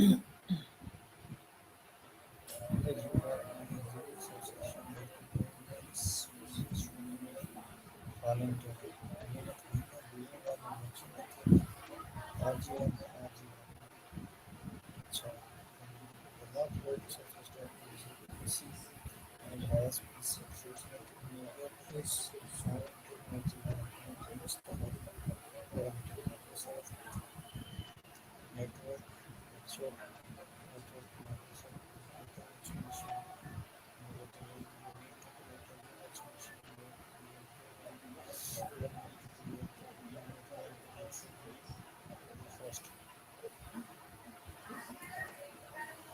Like you have any rules of social media else which you never fall into it. Like you are watching like RGM, so the love words of the story is PC and has PC feels like media is found technology and use the Microsoft network, Azure network, Microsoft virtual machine, whatever you need to create a virtual machine, you need to create that should be very fast.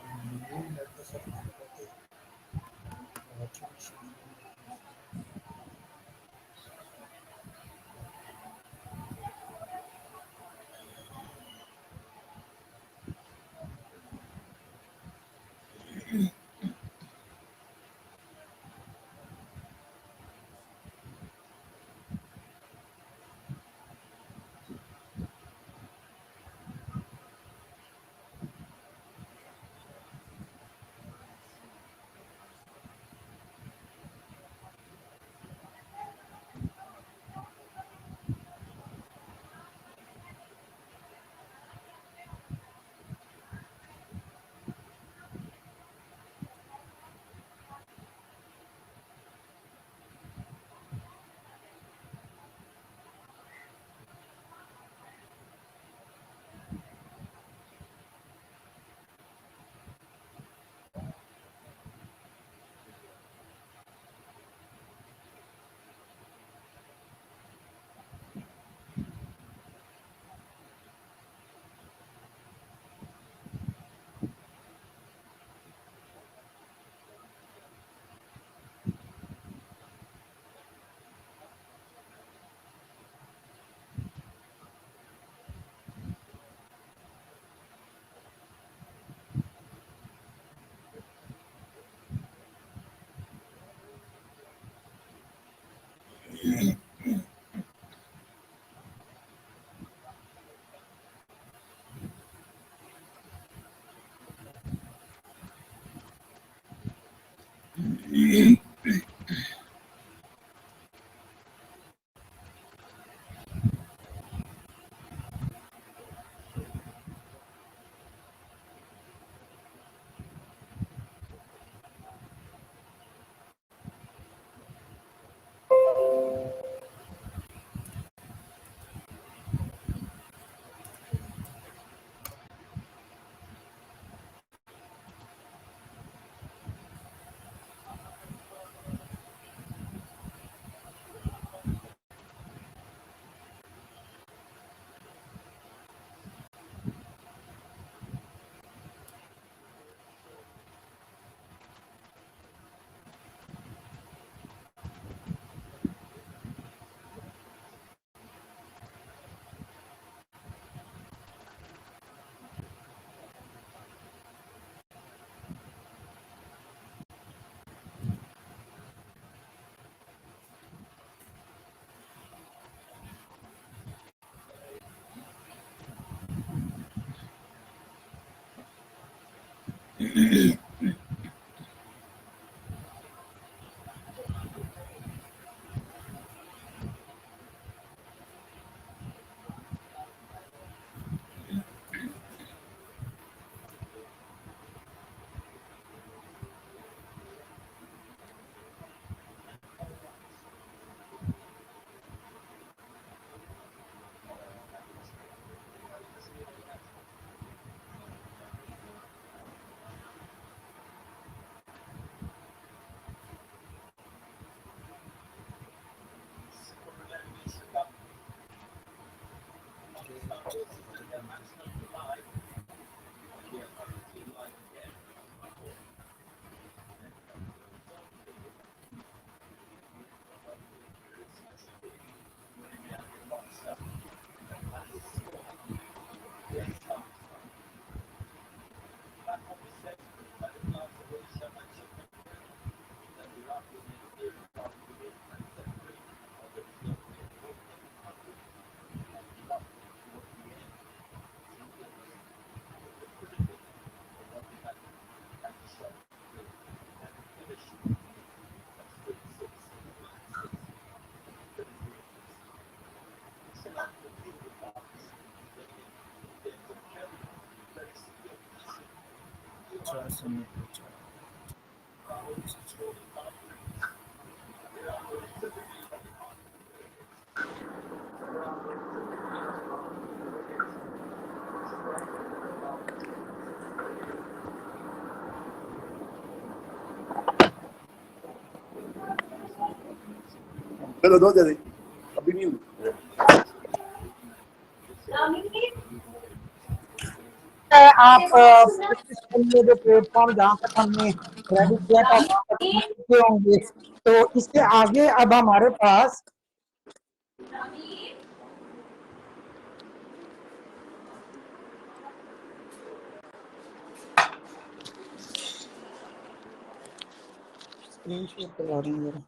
And you Microsoft network virtual machine समय पहुंचा। चलो दो जल्दी, अभी नहीं हुई। आप जो प्लेटफॉर्म जहाँ तक हमने रेडी किया था होंगे, तो इसके आगे अब हमारे पास स्क्रीन शेयर करवा रही हूँ।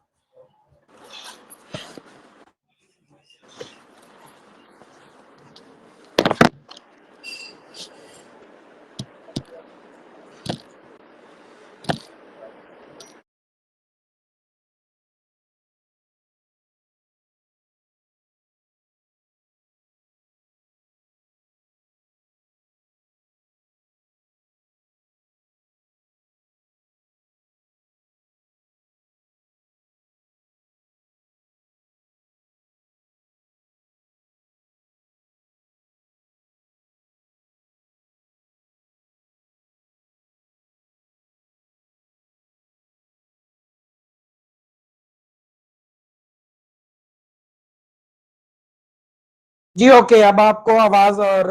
जी ओके, अब आपको आवाज और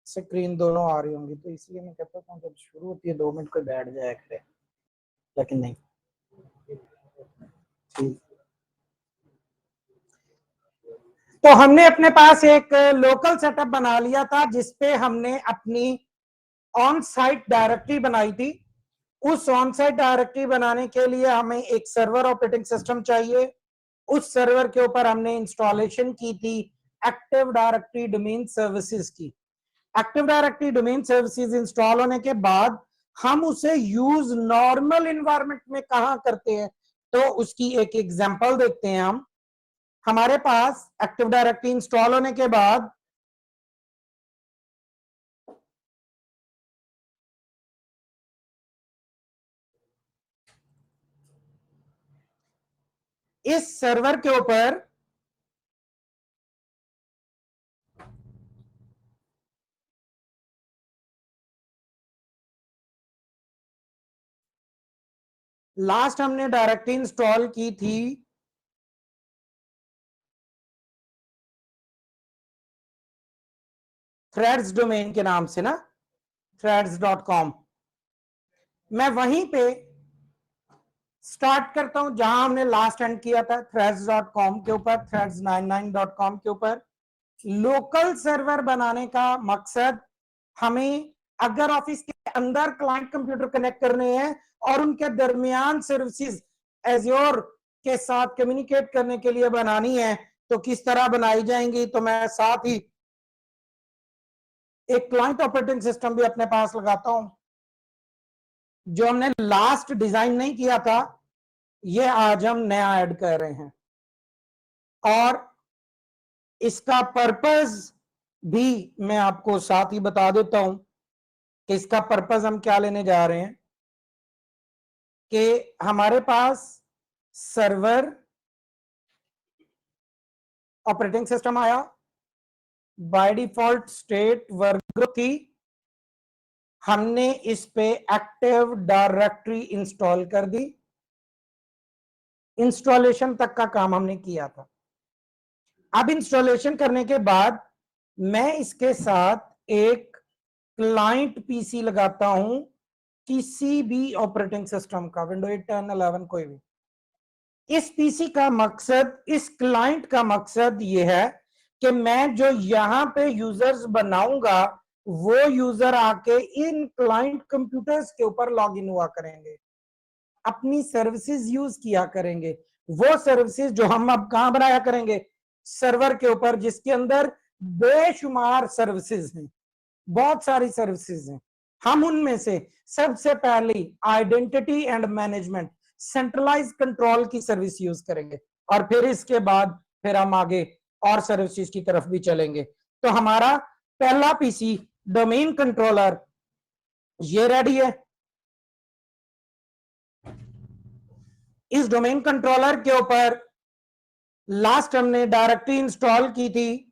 स्क्रीन दोनों आ रही होंगी, तो इसलिए मैं कहता हूँ जब शुरू होती है 2 मिनट कोई बैठ जाया करे, लेकिन नहीं। ठीक, तो हमने अपने पास एक लोकल सेटअप बना लिया था जिसपे हमने अपनी ऑन साइट डायरेक्टरी बनाई थी। उस ऑन साइट डायरेक्टरी बनाने के लिए हमें एक सर्वर ऑपरेटिंग सिस्टम चाहिए। उस सर्वर के ऊपर हमने इंस्टॉलेशन की थी एक्टिव डायरेक्टरी डोमेन सर्विसेज की। Active directory domain services install होने के बाद हम उसे यूज नॉर्मल इन्वायरमेंट में कहां करते हैं, तो उसकी एक एग्जांपल देखते हैं हम। हमारे पास एक्टिव डायरेक्टरी इंस्टॉल होने के बाद इस सर्वर के ऊपर लास्ट हमने डायरेक्टरी इंस्टॉल की थी थ्रेड्स डोमेन के नाम से ना, threads.com। मैं वहीं पे स्टार्ट करता हूं जहां हमने लास्ट एंड किया था, threads.com के ऊपर, threads99.com के ऊपर। लोकल सर्वर बनाने का मकसद हमें अगर ऑफिस के अंदर क्लाइंट कंप्यूटर कनेक्ट करने हैं और उनके दरमियान सर्विसेज एज्योर के साथ कम्युनिकेट करने के लिए बनानी है, तो किस तरह बनाई जाएंगी। तो मैं साथ ही एक क्लाइंट ऑपरेटिंग सिस्टम भी अपने पास लगाता हूं, जो हमने लास्ट डिजाइन नहीं किया था, ये आज हम नया ऐड कर रहे हैं। और इसका पर्पस भी मैं आपको साथ ही बता देता हूं कि इसका पर्पस हम क्या लेने जा रहे हैं। कि हमारे पास सर्वर ऑपरेटिंग सिस्टम आया, बाय डिफॉल्ट स्टेट वर्क थी, हमने इस पे एक्टिव डायरेक्टरी इंस्टॉल कर दी। इंस्टॉलेशन तक का काम हमने किया था। अब इंस्टॉलेशन करने के बाद मैं इसके साथ एक क्लाइंट पीसी लगाता हूं, किसी भी ऑपरेटिंग सिस्टम का, विंडो 8, 10, 11 कोई भी। इस पीसी का मकसद, इस क्लाइंट का मकसद यह है कि मैं जो यहां पे यूजर्स बनाऊंगा वो यूजर आके इन क्लाइंट कंप्यूटर्स के ऊपर लॉग इन हुआ करेंगे, अपनी सर्विसेज यूज किया करेंगे। वो सर्विसेज जो हम अब कहां बनाया करेंगे, सर्वर के ऊपर, जिसके अंदर बेशुमार सर्विसेज हैं, बहुत सारी सर्विसेज हैं। हम उनमें से सबसे पहली identity and management, centralize control की सर्विस यूज करेंगे, और फिर इसके बाद फिर हम आगे और सर्विसेज की तरफ भी चलेंगे। तो हमारा पहला पीसी डोमेन कंट्रोलर ये रेडी है। इस डोमेन कंट्रोलर के ऊपर लास्ट हमने डायरेक्टरी इंस्टॉल की थी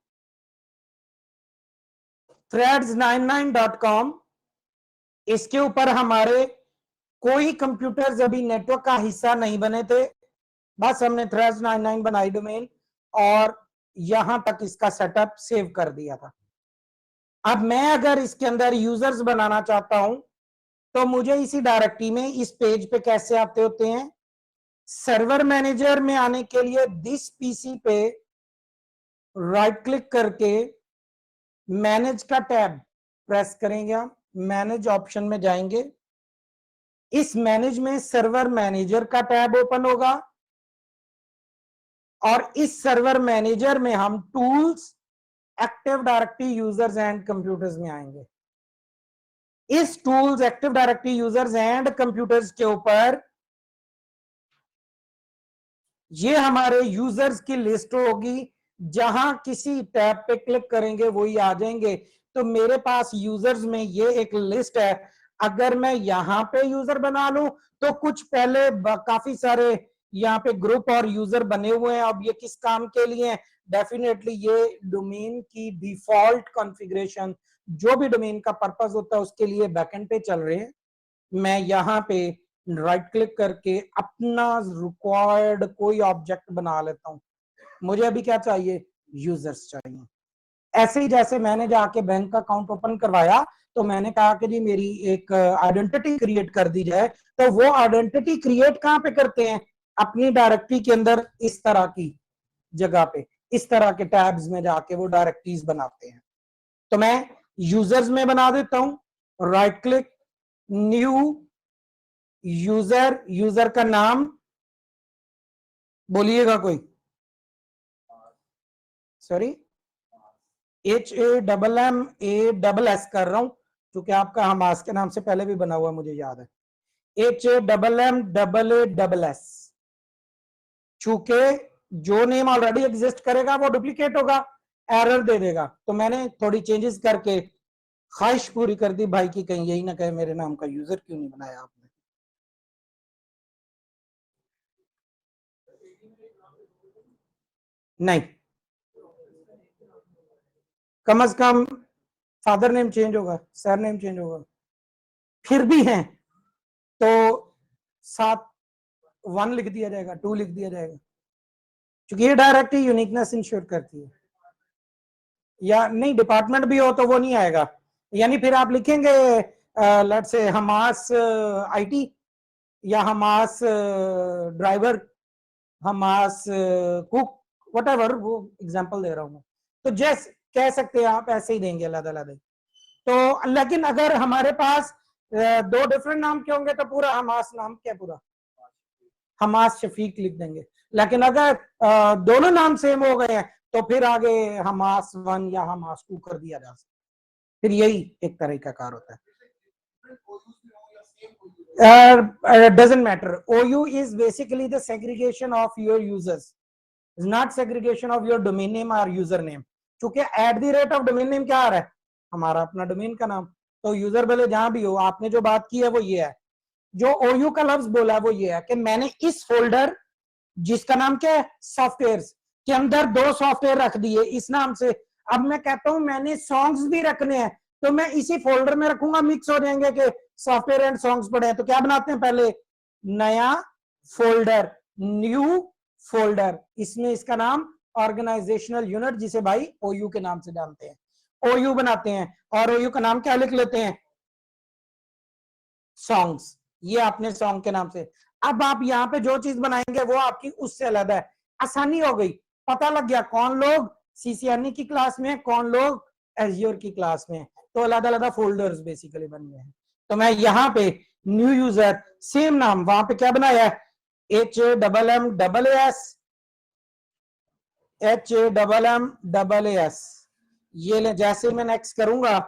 threads99.com। इसके ऊपर हमारे कोई कंप्यूटर्स अभी नेटवर्क का हिस्सा नहीं बने थे, बस हमने threads99 बनाई डोमेन और यहां तक इसका सेटअप सेव कर दिया था। अब मैं अगर इसके अंदर यूजर्स बनाना चाहता हूं तो मुझे इसी डायरेक्टरी में इस पेज पे कैसे आते होते हैं, सर्वर मैनेजर में आने के लिए दिस पीसी पे राइट क्लिक करके मैनेज का टैब प्रेस करेंगे, हम मैनेज ऑप्शन में जाएंगे, इस मैनेज में सर्वर मैनेजर का टैब ओपन होगा और इस सर्वर मैनेजर में हम tools, active directory users and computers में आएंगे। इस tools, active directory users and computers के ऊपर ये हमारे यूजर्स की लिस्ट होगी, जहां किसी टैब पे क्लिक करेंगे वही आ जाएंगे। तो मेरे पास यूजर्स में ये एक लिस्ट है, अगर मैं यहां पे यूजर बना लूं तो कुछ पहले काफी सारे यहाँ पे ग्रुप और यूजर बने हुए हैं। अब ये किस काम के लिए हैं, डेफिनेटली ये डोमेन की डिफॉल्ट कॉन्फ़िगरेशन, जो भी डोमेन का पर्पस होता है उसके लिए बैकएंड पे चल रहे हैं। मैं यहाँ पे राइट क्लिक करके अपना रिक्वायर्ड कोई ऑब्जेक्ट बना लेता हूं। मुझे अभी क्या चाहिए, यूजर्स चाहिए। ऐसे ही जैसे मैंने जाके बैंक का अकाउंट ओपन करवाया तो मैंने कहा कि जी मेरी एक आइडेंटिटी क्रिएट कर दी जाए, तो वो आइडेंटिटी क्रिएट कहां पे करते हैं, अपनी डायरेक्टरी के अंदर इस तरह की जगह पे, इस तरह के टैब्स में जाके वो डायरेक्टरीज बनाते हैं। तो मैं यूजर्स में बना देता हूं, right click, new user, user का नाम बोलिएगा कोई, सॉरी HAMMASS कर रहा हूं क्योंकि आपका हमास के नाम से पहले भी बना हुआ मुझे याद है, HAMMASS। चूंकि जो नेम ऑलरेडी एग्जिस्ट करेगा वो डुप्लीकेट होगा, एरर दे देगा। तो मैंने थोड़ी चेंजेस करके ख्वाहिश पूरी कर दी भाई की, कहीं यही ना कहे मेरे नाम का यूजर क्यों नहीं बनाया आपने। नहीं, कम से कम फादर नेम चेंज होगा, सर नेम चेंज होगा, फिर भी हैं तो 1 लिख दिया जाएगा, 2 लिख दिया जाएगा, क्योंकि ये डायरेक्ट ही यूनिकनेस इंश्योर करती है। या नहीं, डिपार्टमेंट भी हो तो वो नहीं आएगा, यानी फिर आप लिखेंगे लेट्स से हमास आईटी या Hamas driver, Hamas cook, whatever, वो एग्जांपल दे रहा हूं। तो जैसे कह सकते हैं आप, ऐसे ही देंगे अलग अलग। तो लेकिन अगर हमारे पास 2 डिफरेंट नाम के होंगे तो पूरा हमास नाम क्या, पूरा हमास शफीक लिख देंगे। लेकिन अगर दोनों नाम सेम हो गए हैं तो फिर आगे हमास 1 या हमास 2 कर दिया जा सकता है। फिर यही एक तरह का कार होता है। Doesn't matter. OU is basically the segregation of your users. It's not segregation of your domain name or username. क्योंकि @ डोमेन नेम क्या आ रहा है, हमारा अपना डोमेन का नाम। तो यूजर भले जहां भी हो, आपने जो बात की है वो ये है। जो OU का लफ्ज बोला है वो ये है कि मैंने इस फोल्डर जिसका नाम क्या है, सॉफ्टवेयर के अंदर 2 सॉफ्टवेयर रख दिए इस नाम से। अब मैं कहता हूं मैंने सॉन्ग्स भी रखने हैं तो मैं इसी फोल्डर में रखूंगा, मिक्स हो जाएंगे कि सॉफ्टवेयर एंड सॉन्ग्स पड़े हैं। तो क्या बनाते हैं, पहले नया फोल्डर, न्यू फोल्डर, इसमें इसका नाम ऑर्गेनाइजेशनल यूनिट, जिसे भाई OU के नाम से जानते हैं, OU बनाते हैं। और OU का नाम क्या लिख लेते हैं, सॉन्ग्स, ये अपने सॉन्ग के नाम से। अब आप यहाँ पे जो चीज बनाएंगे वो आपकी उससे अलग है, आसानी हो गई, पता लग गया कौन लोग CCNE की क्लास में, कौन लोग एज्योर की क्लास में। तो अलग अलग फोल्डर्स बेसिकली बन गए हैं। तो मैं यहाँ पे न्यू यूजर, सेम नाम, वहां पे क्या बनाया है, HAMMAS। ये ले, जैसे मैं नेक्स्ट करूंगा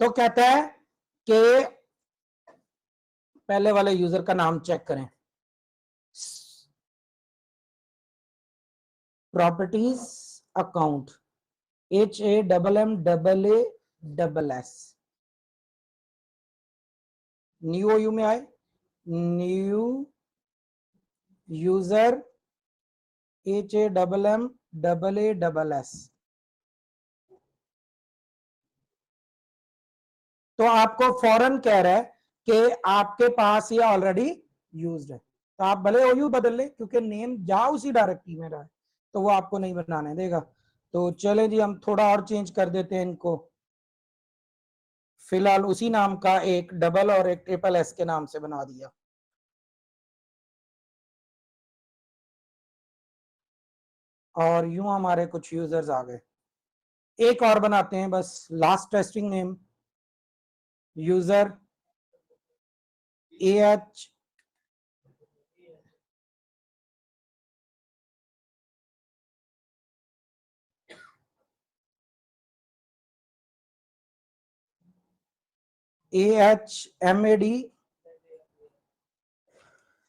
तो कहता है कि पहले वाले यूजर का नाम चेक करें, properties account, HAMMASS, new OU में आए, न्यू यूजर HAMMASS। तो आपको फौरन कह रहा है कि आपके पास ये ऑलरेडी यूज्ड है, तो आप भले OU बदल ले क्योंकि नेम जहां उसी डायरेक्टरी में रहा है तो वो आपको नहीं बनाने देगा। तो चले जी हम थोड़ा और चेंज कर देते हैं इनको, फिलहाल उसी नाम का एक डबल और एक ट्रिपल S के नाम से बना दिया। और यूं हमारे कुछ यूजर्स आ गए। एक और बनाते हैं बस, last testing name, user AH AHMAD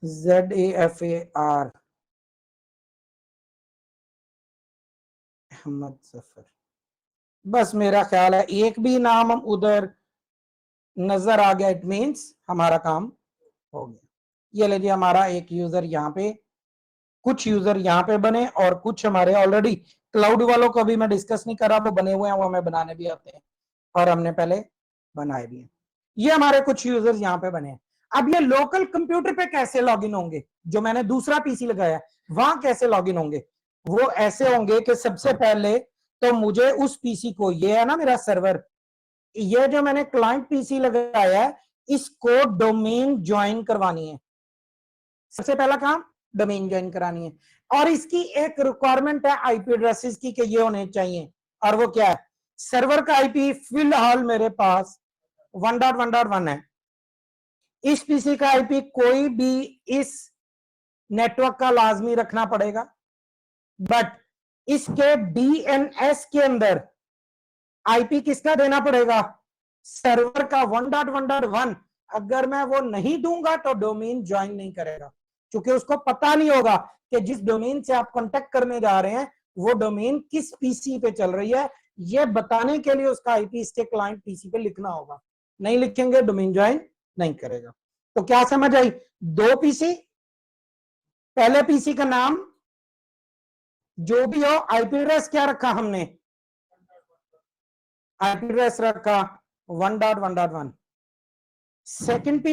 ZAFAR Ahmad Zafar. बस मेरा ख्याल है एक भी नाम हम उधर नजर आ गया, इट मींस हमारा काम हो गया। ये ले जी हमारा एक यूजर यहाँ पे, कुछ यूजर यहाँ पे बने और कुछ हमारे ऑलरेडी, क्लाउड वालों को भी मैं डिस्कस नहीं कर रहा, वो बने हुए हैं, वो हमें बनाने भी आते हैं और हमने पहले बनाए भी हैं। ये हमारे कुछ यूजर्स यहाँ पे बने हैं। अब ये लोकल कंप्यूटर पे कैसे लॉगिन होंगे, जो मैंने दूसरा पीसी लगाया वहां कैसे लॉगिन होंगे, वो ऐसे होंगे कि सबसे पहले तो मुझे उस पीसी को, ये है ना मेरा सर्वर, ये जो मैंने क्लाइंट पीसी लगाया है इसको डोमेन ज्वाइन करवानी है। सबसे पहला काम डोमेन ज्वाइन करानी है, और इसकी एक रिक्वायरमेंट है आईपी एड्रेसेस की कि ये होने चाहिए, और वो क्या है, सर्वर का आईपी फिलहाल मेरे पास 1.1.1 है। इस पीसी का आईपी कोई भी इस नेटवर्क का लाजमी रखना पड़ेगा, बट इसके DNS के अंदर आईपी किसका देना पड़ेगा, सर्वर का 1.1.1। अगर मैं वो नहीं दूंगा तो डोमेन ज्वाइन नहीं करेगा, क्योंकि उसको पता नहीं होगा कि जिस डोमेन से आप कांटेक्ट करने जा रहे हैं वो डोमेन किस पीसी पे चल रही है, ये बताने के लिए उसका आईपी इसके क्लाइंट पीसी पे लिखना होगा। नहीं लिखेंगे डोमेन ज्वाइन नहीं करेगा। तो क्या समझ आई, दो पीसी, पहले पीसी का नाम जो भी हो, आईपी एड्रेस क्या रखा हमने, आईपी एड्रेस रखा 1.1.1। सेकंड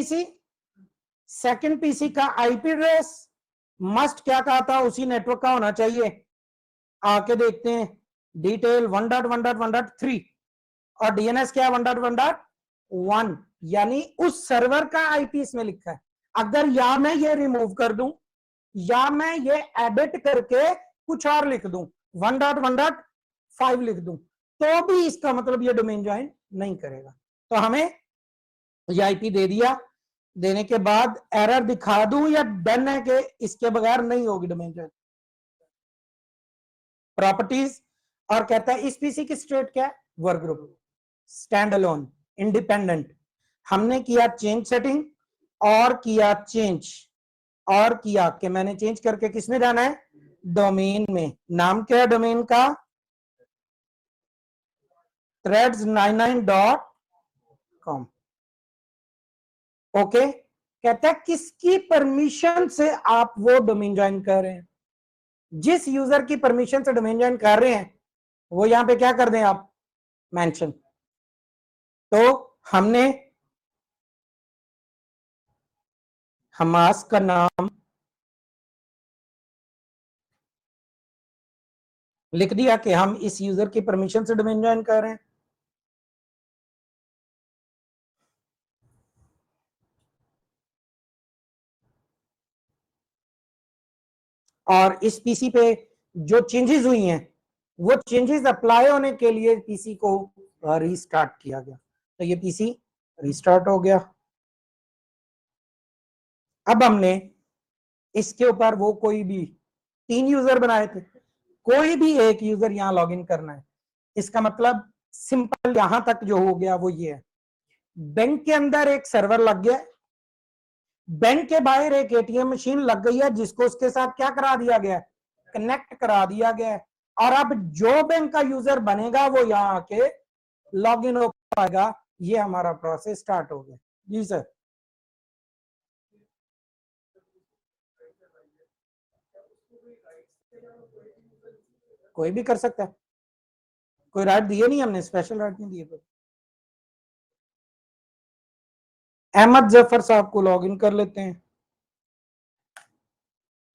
पीसी का आईपी एड्रेस मस्ट क्या कहा था, उसी नेटवर्क का होना चाहिए। आके देखते हैं, डिटेल 1.1.1.3 और डीएनएस क्या है 1.1.1, यानी उस सर्वर का आईपी इसमें लिखा है। अगर या मैं ये रिमूव कर दूं या मैं ये एडिट करके कुछ और लिख दूं, 1.1.5 लिख दूं, तो भी इसका मतलब ये डोमेन ज्वाइन नहीं करेगा। तो हमें ये आईपी दे दिया, देने के बाद एरर दिखा दूं या डन है कि इसके बगैर नहीं होगी डोमेन ज्वाइन। प्रॉपर्टीज, और कहता है इस पीसी की स्टेट क्या है, work group, stand alone, independent. हमने किया चेंज सेटिंग और किया चेंज, और किया कि मैंने चेंज करके किसमें जाना है, डोमेन में। नाम क्या है डोमेन का, threads99.com। ओके, कहता है किसकी परमिशन से आप वो डोमेन ज्वाइन कर रहे हैं, जिस यूजर की परमिशन से डोमेन ज्वाइन कर रहे हैं वो यहां पे क्या कर दें आप, मेंशन। तो हमने हमास का नाम लिख दिया कि हम इस यूजर की परमिशन से डोमेन ज्वाइन कर रहे हैं। और इस पीसी पे जो चेंजेस हुई हैं वो चेंजेस अप्लाई होने के लिए पीसी को रीस्टार्ट किया गया। तो ये पीसी रीस्टार्ट हो गया। अब हमने इसके ऊपर वो कोई भी 3 यूजर बनाए थे, कोई भी एक यूजर यहां लॉगिन करना है। इसका मतलब सिंपल यहां तक जो हो गया वो ये है, बैंक के अंदर एक सर्वर लग गया, बैंक के बाहर एक एटीएम मशीन लग गई है जिसको उसके साथ क्या करा दिया गया, कनेक्ट करा दिया गया है और अब जो बैंक का यूजर बनेगा वो यहाँ आके लॉग इन हो पाएगा। ये हमारा प्रोसेस स्टार्ट हो गया। जी सर। कोई भी कर सकता है, कोई राइट दिए नहीं हमने, स्पेशल राइट नहीं दिए। अहमद जफर साहब को लॉगिन कर लेते हैं।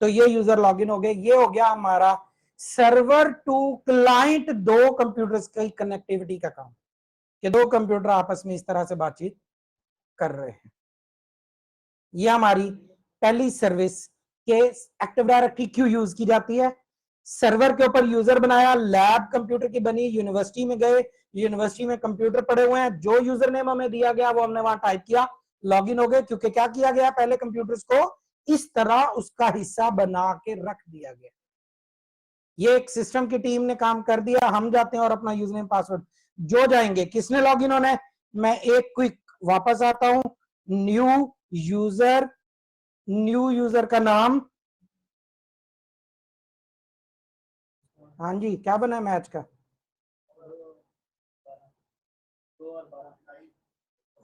तो ये यूजर लॉगिन हो गए। ये हो गया हमारा सर्वर टू क्लाइंट, दो कंप्यूटर्स की कनेक्टिविटी का काम, कि दो कंप्यूटर आपस में इस तरह से बातचीत कर रहे हैं। ये हमारी पहली सर्विस के एक्टिव डायरेक्टरी क्यों यूज की जाती है। सर्वर के ऊपर यूजर बनाया, लैब कंप्यूटर की बनी, यूनिवर्सिटी में गए, यूनिवर्सिटी में कंप्यूटर पड़े हुए हैं, जो यूजर नेम हमें दिया गया वो हमने वहां टाइप किया, लॉगिन हो गए। क्योंकि क्या किया गया, पहले कंप्यूटर्स को इस तरह उसका हिस्सा बना के रख दिया गया। ये एक सिस्टम की टीम ने काम कर दिया। हम जाते हैं और अपना यूजर नेम पासवर्ड जो जाएंगे, किसने लॉगिन होना है। मैं एक क्विक वापस आता हूं, न्यू यूजर का नाम, हाँ जी क्या बना है मैच का,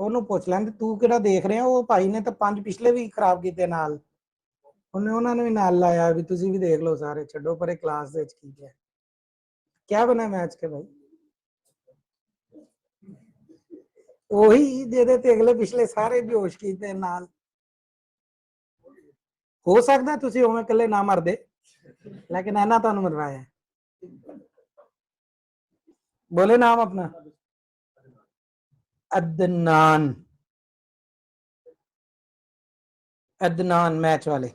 ਉਹਨੂੰ ਪੁੱਛ ਲੈਂਦੇ ਤੂੰ ਕਿਹੜਾ ਦੇਖ ਰਿਹਾ। ਉਹ ਭਾਈ ਨੇ ਤਾਂ 5 ਪਿਛਲੇ ਵੀ ਖਰਾਬ ਕੀਤੇ ਨਾਲ, ਉਹਨੇ ਉਹਨਾਂ ਨੇ ਵੀ ਨਾਲ ਲਾਇਆ ਵੀ ਤੁਸੀਂ ਵੀ ਦੇਖ ਲਓ ਸਾਰੇ, ਛੱਡੋ ਪਰੇ ਕਲਾਸ ਦੇ ਵਿੱਚ ਕੀ ਹੈ। क्या बना मैच के भाई, ਉਹੀ ਜਿਹਦੇ ਤੇ ਅਗਲੇ ਪਿਛਲੇ ਸਾਰੇ ਬੇਹੋਸ਼ ਕੀਤੇ ਨਾਲ। ਹੋ ਸਕਦਾ ਤੁਸੀਂ ਉਵੇਂ ਇਕੱਲੇ ਨਾ ਮਰਦੇ, लेकिन ऐना ਤੁਹਾਨੂੰ ਮਰਵਾਇਆ। बोले नाम अपना, अदनान मैच वाले।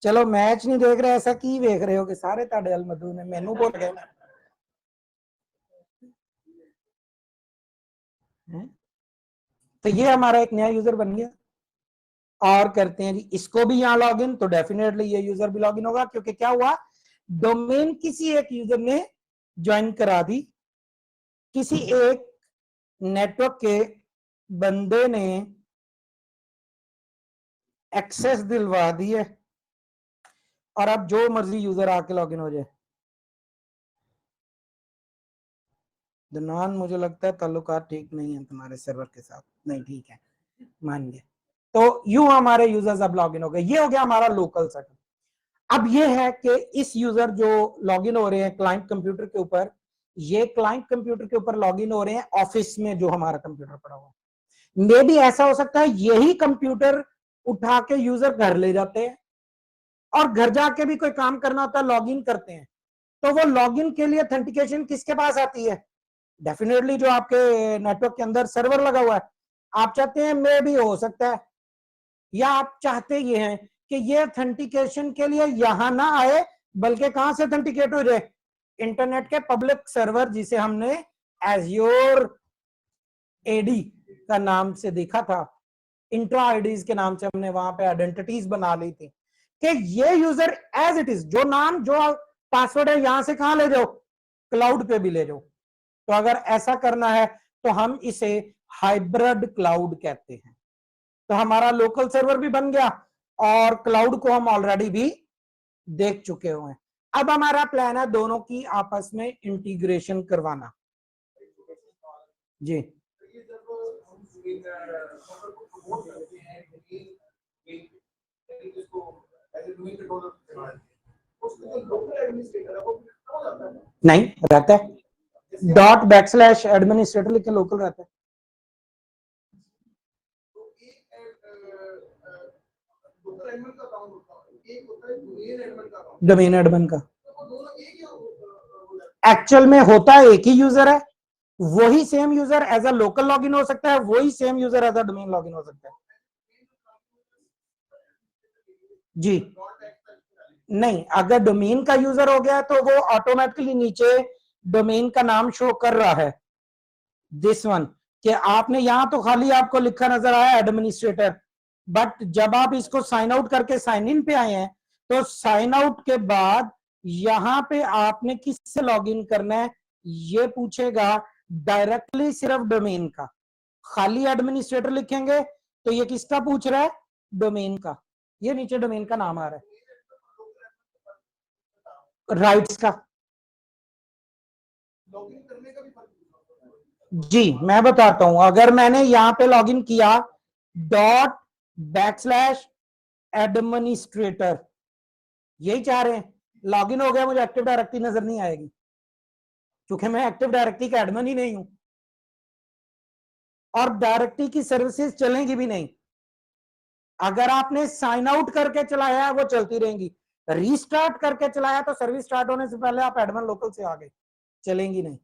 चलो मैच नहीं देख रहे, ऐसा की देख रहे हो कि सारे ताड़े अल मधु ने मैनू बोल गए। तो ये हमारा एक नया यूजर बन गया। और करते हैं जी इसको भी यहाँ लॉगिन, तो डेफिनेटली ये यूजर भी लॉगिन होगा, क्योंकि क्या हुआ, डोमेन किसी एक यूजर ने ज्वाइन करा दी, किसी एक नेटवर्क के बंदे ने एक्सेस दिलवा दी है, और अब जो मर्जी यूजर आके लॉगिन हो जाए। दनान मुझे लगता है ताल्लुकात ठीक नहीं है तुम्हारे सर्वर के साथ। नहीं ठीक है, मान गए। तो यूं हमारे यूजर्स अब लॉगिन हो गए। ये हो गया हमारा लोकल सेटअप। अब ये है कि इस यूजर जो लॉगिन हो रहे हैं क्लाइंट कंप्यूटर के ऊपर, ये क्लाइंट कंप्यूटर के ऊपर लॉगिन हो रहे हैं ऑफिस में जो हमारा कंप्यूटर पड़ा हुआ है। मे भी ऐसा हो सकता है यही कंप्यूटर उठा के यूजर घर ले जाते हैं और घर जाके भी कोई काम करना होता है, लॉगिन करते हैं। तो वो लॉगिन के लिए ऑथेंटिकेशन किसके पास आती है, डेफिनेटली जो आपके नेटवर्क के अंदर सर्वर लगा हुआ है। आप चाहते हैं मे भी हो सकता है, या आप चाहते ये हैं कि ये ऑथेंटिकेशन के लिए यहां ना आए, बल्कि कहां से ऑथेंटिकेट हो जाए, इंटरनेट के पब्लिक सर्वर जिसे हमने एज्योर एडी का नाम से देखा था, इंट्रा आईडीज के नाम से हमने वहां पे आइडेंटिटीज बना ली थी कि ये यूजर एज इट इज, जो नाम जो पासवर्ड है यहां से कहां ले जाओ, क्लाउड पे भी ले जाओ। तो अगर ऐसा करना है तो हम इसे हाइब्रिड क्लाउड कहते हैं। तो हमारा लोकल सर्वर भी बन गया और क्लाउड को हम ऑलरेडी भी देख चुके हुए हैं। अब हमारा प्लान है दोनों की आपस में इंटीग्रेशन करवाना। जी नहीं रहता है, ./एडमिनिस्ट्रेटर लिख के लोकल रहता है। डोमेन एडमिन का एक्चुअल में होता है एक ही यूजर है, वही same user as a local login हो सकता है, वही same user as a domain login हो सकता है। जी नहीं, अगर डोमेन का यूजर हो गया तो वो ऑटोमेटिकली नीचे डोमेन का नाम शो कर रहा है, दिस वन, कि आपने यहां तो खाली आपको लिखा नजर आया एडमिनिस्ट्रेटर, बट जब आप इसको साइन आउट करके साइन इन पे आए हैं तो साइन आउट के बाद यहां पे आपने किससे लॉगिन करना है ये पूछेगा, डायरेक्टली सिर्फ डोमेन का। खाली एडमिनिस्ट्रेटर लिखेंगे तो ये किसका पूछ रहा है, डोमेन का, ये नीचे डोमेन का नाम आ रहा है, राइट्स का। लॉगिन करने का भी फर्क जी मैं बताता हूं, अगर मैंने यहां पे लॉगिन किया ./एडमिनिस्ट्रेटर, यही चाह रहे हैं, लॉगिन हो गया, मुझे एक्टिव डायरेक्टरी नजर नहीं आएगी क्योंकि मैं एक्टिव डायरेक्टरी का एडमिन ही नहीं हूं, और डायरेक्टरी की सर्विसेज चलेंगी भी नहीं। अगर आपने साइन आउट करके चलाया है वो चलती रहेंगी, रीस्टार्ट करके चलाया तो सर्विस स्टार्ट होने से पहले आप एडमिन लोकल से आ गए, चलेंगी नहीं।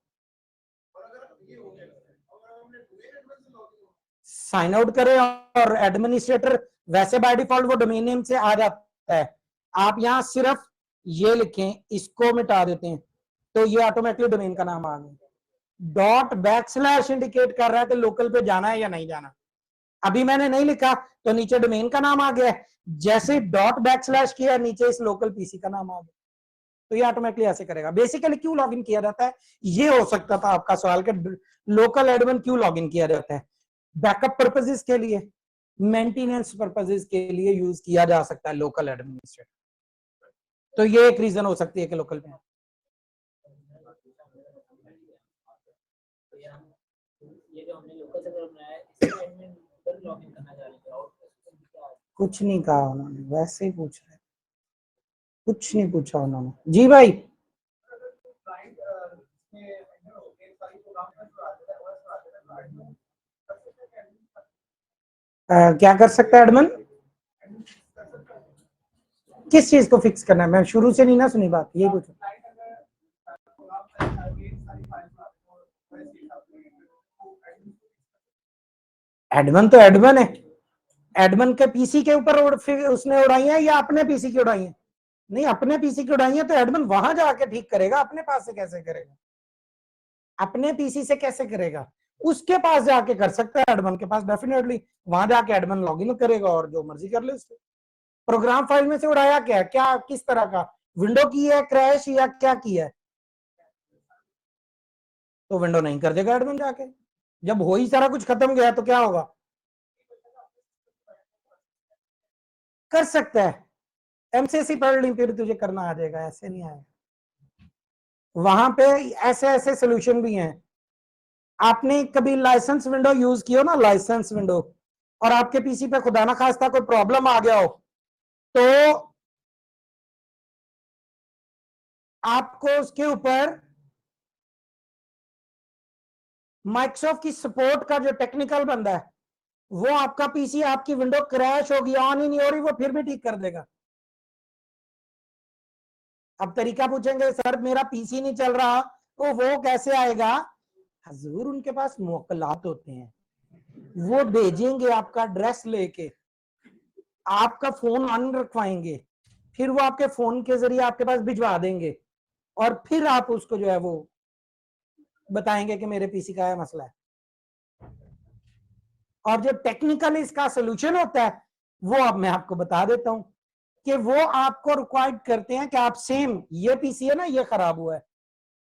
साइन आउट करें और एडमिनिस्ट्रेटर वैसे बाय डिफॉल्ट वो डोमेन नेम से आ जाता है, आप यहां सिर्फ ये लिखें, इसको मिटा देते हैं तो ये ऑटोमेटिकली डोमेन का नाम आ गया। ./ इंडिकेट कर रहा है कि लोकल पे जाना है या नहीं जाना। अभी मैंने नहीं लिखा तो नीचे डोमेन का नाम आ गया, जैसे ./ किया नीचे इस लोकल पीसी का नाम आ गया, तो ये ऑटोमेटिकली ऐसे करेगा। बेसिकली क्यों लॉगिन किया जाता है, ये हो सकता था आपका सवाल कि लोकल एडमिन क्यों लॉगिन किया जाता है। बैकअप पर्पसेस के लिए, मेंटेनेंस पर्पसेस के लिए यूज किया जा सकता है लोकल एडमिनिस्ट्रेटर, तो ये एक रीजन हो सकती है कि लोकल पे। ये जो हमने लोकल सर्वर बनाया है, इसमें एडमिन पर लॉगिन करना चाह रहे हैं, और कुछ नहीं कहा उन्होंने, वैसे ही पूछ रहे, कुछ नहीं पूछा उन्होंने। जी भाई क्या कर सकता है एडमिन, किस चीज को फिक्स करना है, मैं शुरू से नहीं ना सुनी बात, ये कुछ एडमिन तो एडमिन है, एडमिन के पीसी के ऊपर उसने उड़ाई है या अपने पीसी की उड़ाई है, नहीं अपने पीसी की उड़ाई है तो एडमिन वहां जाके ठीक करेगा, अपने पास से कैसे करेगा, अपने पीसी से कैसे करेगा, उसके पास जाके कर सकता है, एडमिन के पास डेफिनेटली वहां जाके एडमिन लॉगिन करेगा और जो मर्जी कर ले उससे। प्रोग्राम फाइल में से उड़ाया क्या है, क्या किस तरह का, विंडो की है क्रैश या क्या किया है, तो विंडो नहीं कर देगा एडमिन जाके, जब हो ही सारा कुछ खत्म गया तो क्या होगा, कर सकता है, एमसीसी पढ़ ली फिर तुझे करना आ जाएगा, ऐसे नहीं आएगा। वहां पे ऐसे ऐसे सोल्यूशन भी हैं, आपने कभी लाइसेंस विंडो यूज किया ना, लाइसेंस विंडो, और आपके पीसी पे खुदा ना खास्ता कोई प्रॉब्लम आ गया हो तो आपको उसके ऊपर माइक्रोसॉफ्ट की सपोर्ट का जो टेक्निकल बंदा है वो आपका पीसी, आपकी विंडो क्रैश होगी, ऑन ही नहीं हो रही, वो फिर भी ठीक कर देगा। अब तरीका पूछेंगे सर मेरा पीसी नहीं चल रहा तो वो कैसे आएगा, हजूर उनके पास मुवक्किलात होते हैं, वो भेजेंगे आपका एड्रेस लेके, आपका फोन ऑन रखवाएंगे, फिर वो आपके फोन के जरिए आपके पास भिजवा देंगे और फिर आप उसको जो है वो बताएंगे कि मेरे पीसी का है मसला है। और जो टेक्निकल इसका सोल्यूशन होता है वो अब मैं आपको बता देता हूं कि वो आपको रिक्वायर्ड करते हैं कि आप सेम, ये पीसी है ना ये खराब हुआ है,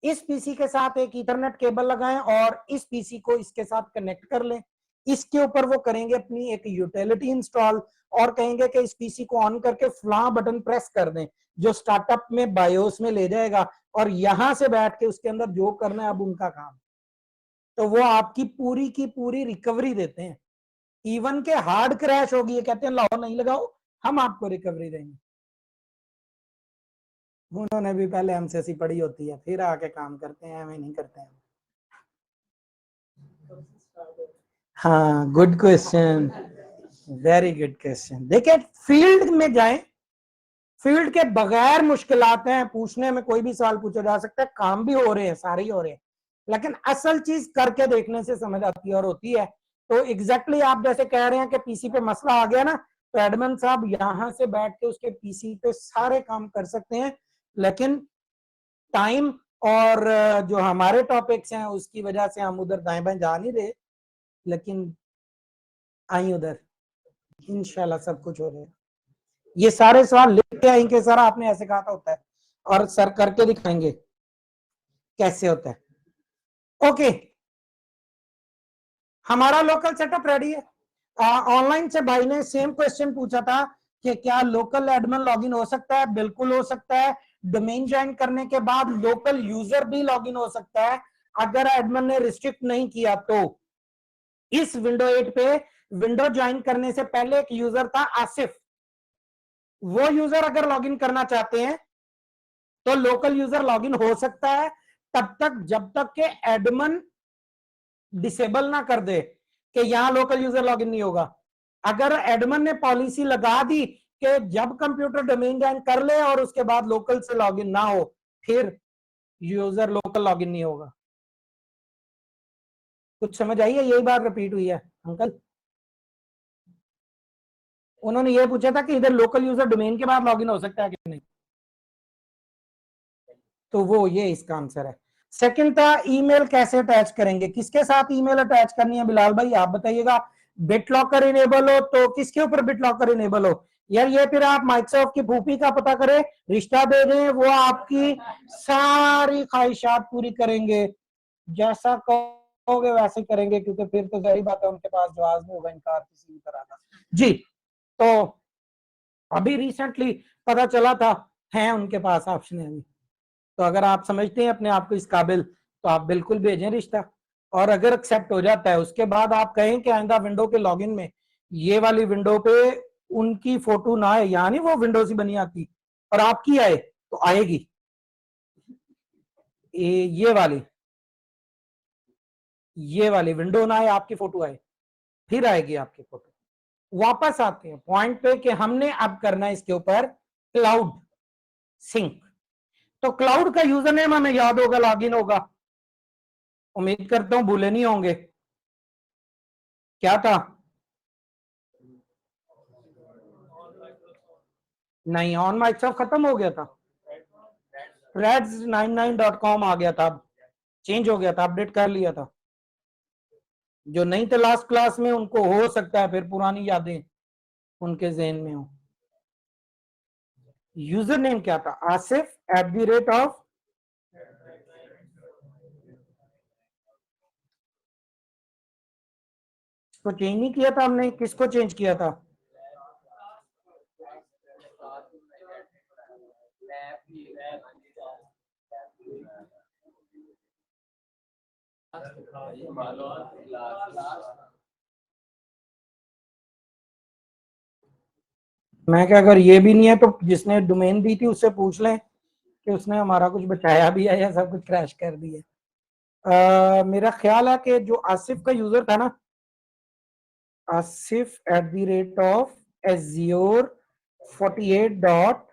इस पीसी के साथ एक ईथरनेट केबल लगाएं और इस पीसी को इसके साथ कनेक्ट कर लें, इसके ऊपर वो करेंगे अपनी एक यूटिलिटी इंस्टॉल और कहेंगे कि इस पीसी को ऑन करके फलां बटन प्रेस कर दें जो स्टार्टअप में बायोस में ले जाएगा और यहां से बैठ के उसके अंदर जो करना है अब उनका काम, तो वो आपकी पूरी की पूरी रिकवरी देते हैं। इवन के हार्ड क्रैश होगी ये कहते हैं लाओ नहीं लगाओ हम आपको रिकवरी देंगे। उन्होंने भी पहले एमसीसी पढ़ी होती है फिर आके काम करते हैं, हमें नहीं करते हैं। हाँ good question, very good question. देखिए फील्ड में जाएं, फील्ड के बगैर मुश्किलात हैं, पूछने में कोई भी सवाल पूछा जा सकता है, काम भी हो रहे हैं, सारे ही हो रहे हैं, लेकिन असल चीज करके देखने से समझ आती है और होती है। तो एग्जैक्टली आप जैसे कह रहे हैं कि पीसी पे मसला आ गया ना, तो एडमिन साहब यहां से बैठ के उसके पीसी पे सारे काम कर सकते हैं, लेकिन टाइम और जो हमारे टॉपिक्स हैं उसकी वजह से हम उधर दाएं बाएं जा नहीं रहे, लेकिन आई उधर इंशाल्लाह सब कुछ हो रहा है। ये सारे सवाल लिख के आएंगे सर आपने ऐसे कहा था होता है, और सर करके दिखाएंगे कैसे होता है। ओके हमारा लोकल सेटअप रेडी है। ऑनलाइन से भाई ने सेम क्वेश्चन पूछा था कि क्या लोकल एडमिन लॉगिन हो सकता है। बिल्कुल हो सकता है। डोमेन ज्वाइन करने के बाद लोकल यूजर भी लॉगिन हो सकता है, अगर एडमिन ने रिस्ट्रिक्ट नहीं किया तो। इस विंडो 8 पे विंडो ज्वाइन करने से पहले एक यूजर था आसिफ। वो यूजर अगर लॉगिन करना चाहते हैं तो लोकल यूजर लॉगिन हो सकता है, तब तक जब तक के एडमिन डिसेबल ना कर दे कि यहां लोकल यूजर लॉगिन नहीं होगा। अगर एडमिन ने पॉलिसी लगा दी कि जब कंप्यूटर डोमेन ज्वाइन कर ले और उसके बाद लोकल से लॉगिन ना हो, फिर यूजर लोकल लॉगिन नहीं होगा। कुछ समझ आई है? यही बात रिपीट हुई है अंकल। उन्होंने ये पूछा था कि इधर लोकल यूजर डोमेन के बाद लॉगिन हो सकता है कि नहीं, तो वो ये इसका आंसर है। सेकंड था ईमेल कैसे अटैच करेंगे, किसके साथ ईमेल अटैच करनी है बिलाल भाई आप बताइएगा। बिटलॉकर इनेबल हो तो किसके ऊपर बिटलॉकर इनेबल हो? यार ये फिर आप माइक्रोसॉफ्ट की फूफी का पता करें, रिश्ता दे दें, वो आपकी सारी ख्वाहिशात पूरी करेंगे, जैसा कहोगे वैसे करेंगे, क्योंकि फिर तो जाहिर बात है उनके पास जवाब नहीं होगा इनकार किसी भी तरह का। जी, तो अभी रिसेंटली पता चला था है उनके पास ऑप्शन है अभी। तो अगर आप समझते हैं अपने आप को इस काबिल तो आप बिल्कुल भेजें रिश्ता, और अगर एक्सेप्ट हो जाता है उसके बाद आप कहें कि आइंदा विंडो के लॉगिन में ये वाली विंडो पे उनकी फोटो ना आए, यानी वो विंडो से बनी आती और आपकी आए तो आएगी ये वाली विंडो ना आए, आपकी फोटो आए, फिर आएगी आपकी फोटो। वापस आते हैं पॉइंट पे कि हमने अब करना है इसके ऊपर क्लाउड सिंक। तो क्लाउड का यूजर नेम हमें याद होगा, लॉगिन होगा, उम्मीद करता हूं भूले नहीं होंगे। क्या था? नहीं, ऑन माइक्रोसॉफ्ट खत्म हो गया था, threads99.com आ गया था, अब चेंज हो गया था, अपडेट कर लिया था। जो नहीं थे लास्ट क्लास में उनको हो सकता है फिर पुरानी यादें उनके जहन में हो। यूजर नेम क्या था? आसिफ @, इसको चेंज नहीं किया था हमने, किसको चेंज किया था? मैं क्या, अगर ये भी नहीं है तो जिसने डोमेन दी थी उससे पूछ लें कि उसने हमारा कुछ बचाया भी है या सब कुछ क्रैश कर दिया। मेरा ख्याल है कि जो आसिफ का यूजर था ना, आसिफ @azure48.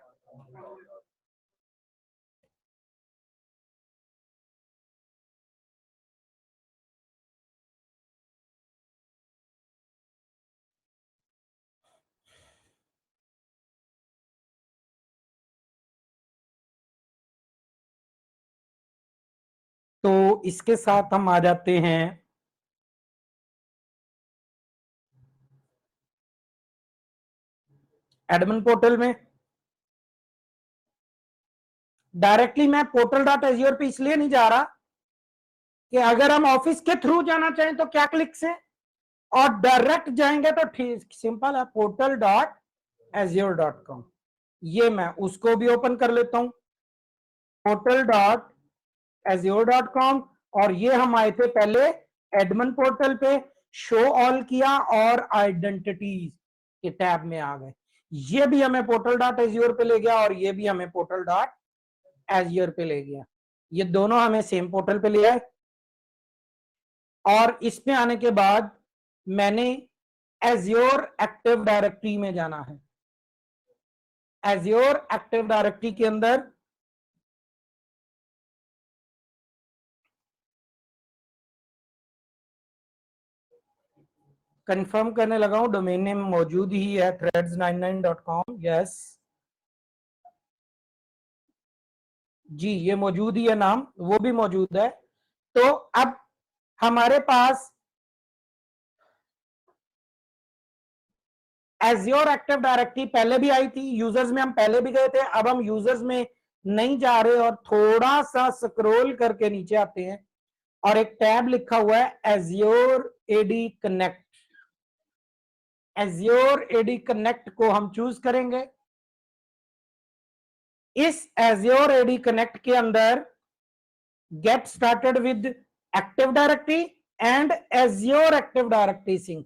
तो इसके साथ हम आ जाते हैं एडमिन पोर्टल में। डायरेक्टली मैं portal.azure पे इसलिए नहीं जा रहा कि अगर हम ऑफिस के थ्रू जाना चाहें तो क्या क्लिक से, और डायरेक्ट जाएंगे तो ठीक सिंपल है portal.azure.com। ये मैं उसको भी ओपन कर लेता हूं, portal.azure.com। और ये हम आए थे पहले एडमिन पोर्टल पे, शो ऑल किया और आइडेंटिटीज के टैब में आ गए। ये भी हमें portal.azure पे ले गया और ये भी हमें portal.azure पे ले गया। ये दोनों हमें सेम पोर्टल पे ले आए। और इसमें आने के बाद मैंने Azure एक्टिव डायरेक्टरी में जाना है। Azure एक्टिव डायरेक्टरी के अंदर कंफर्म करने लगा हूं, डोमेन नेम मौजूद ही है threads99.com। यस जी, ये मौजूद ही है, नाम वो भी मौजूद है। तो अब हमारे पास Azure एक्टिव डायरेक्टरी पहले भी आई थी, यूजर्स में हम पहले भी गए थे। अब हम यूजर्स में नहीं जा रहे और थोड़ा सा स्क्रॉल करके नीचे आते हैं और एक टैब लिखा हुआ है Azure AD Connect। Azure AD Connect को हम चूज करेंगे। इस Azure AD Connect के अंदर get started with Active Directory and Azure Active Directory sync,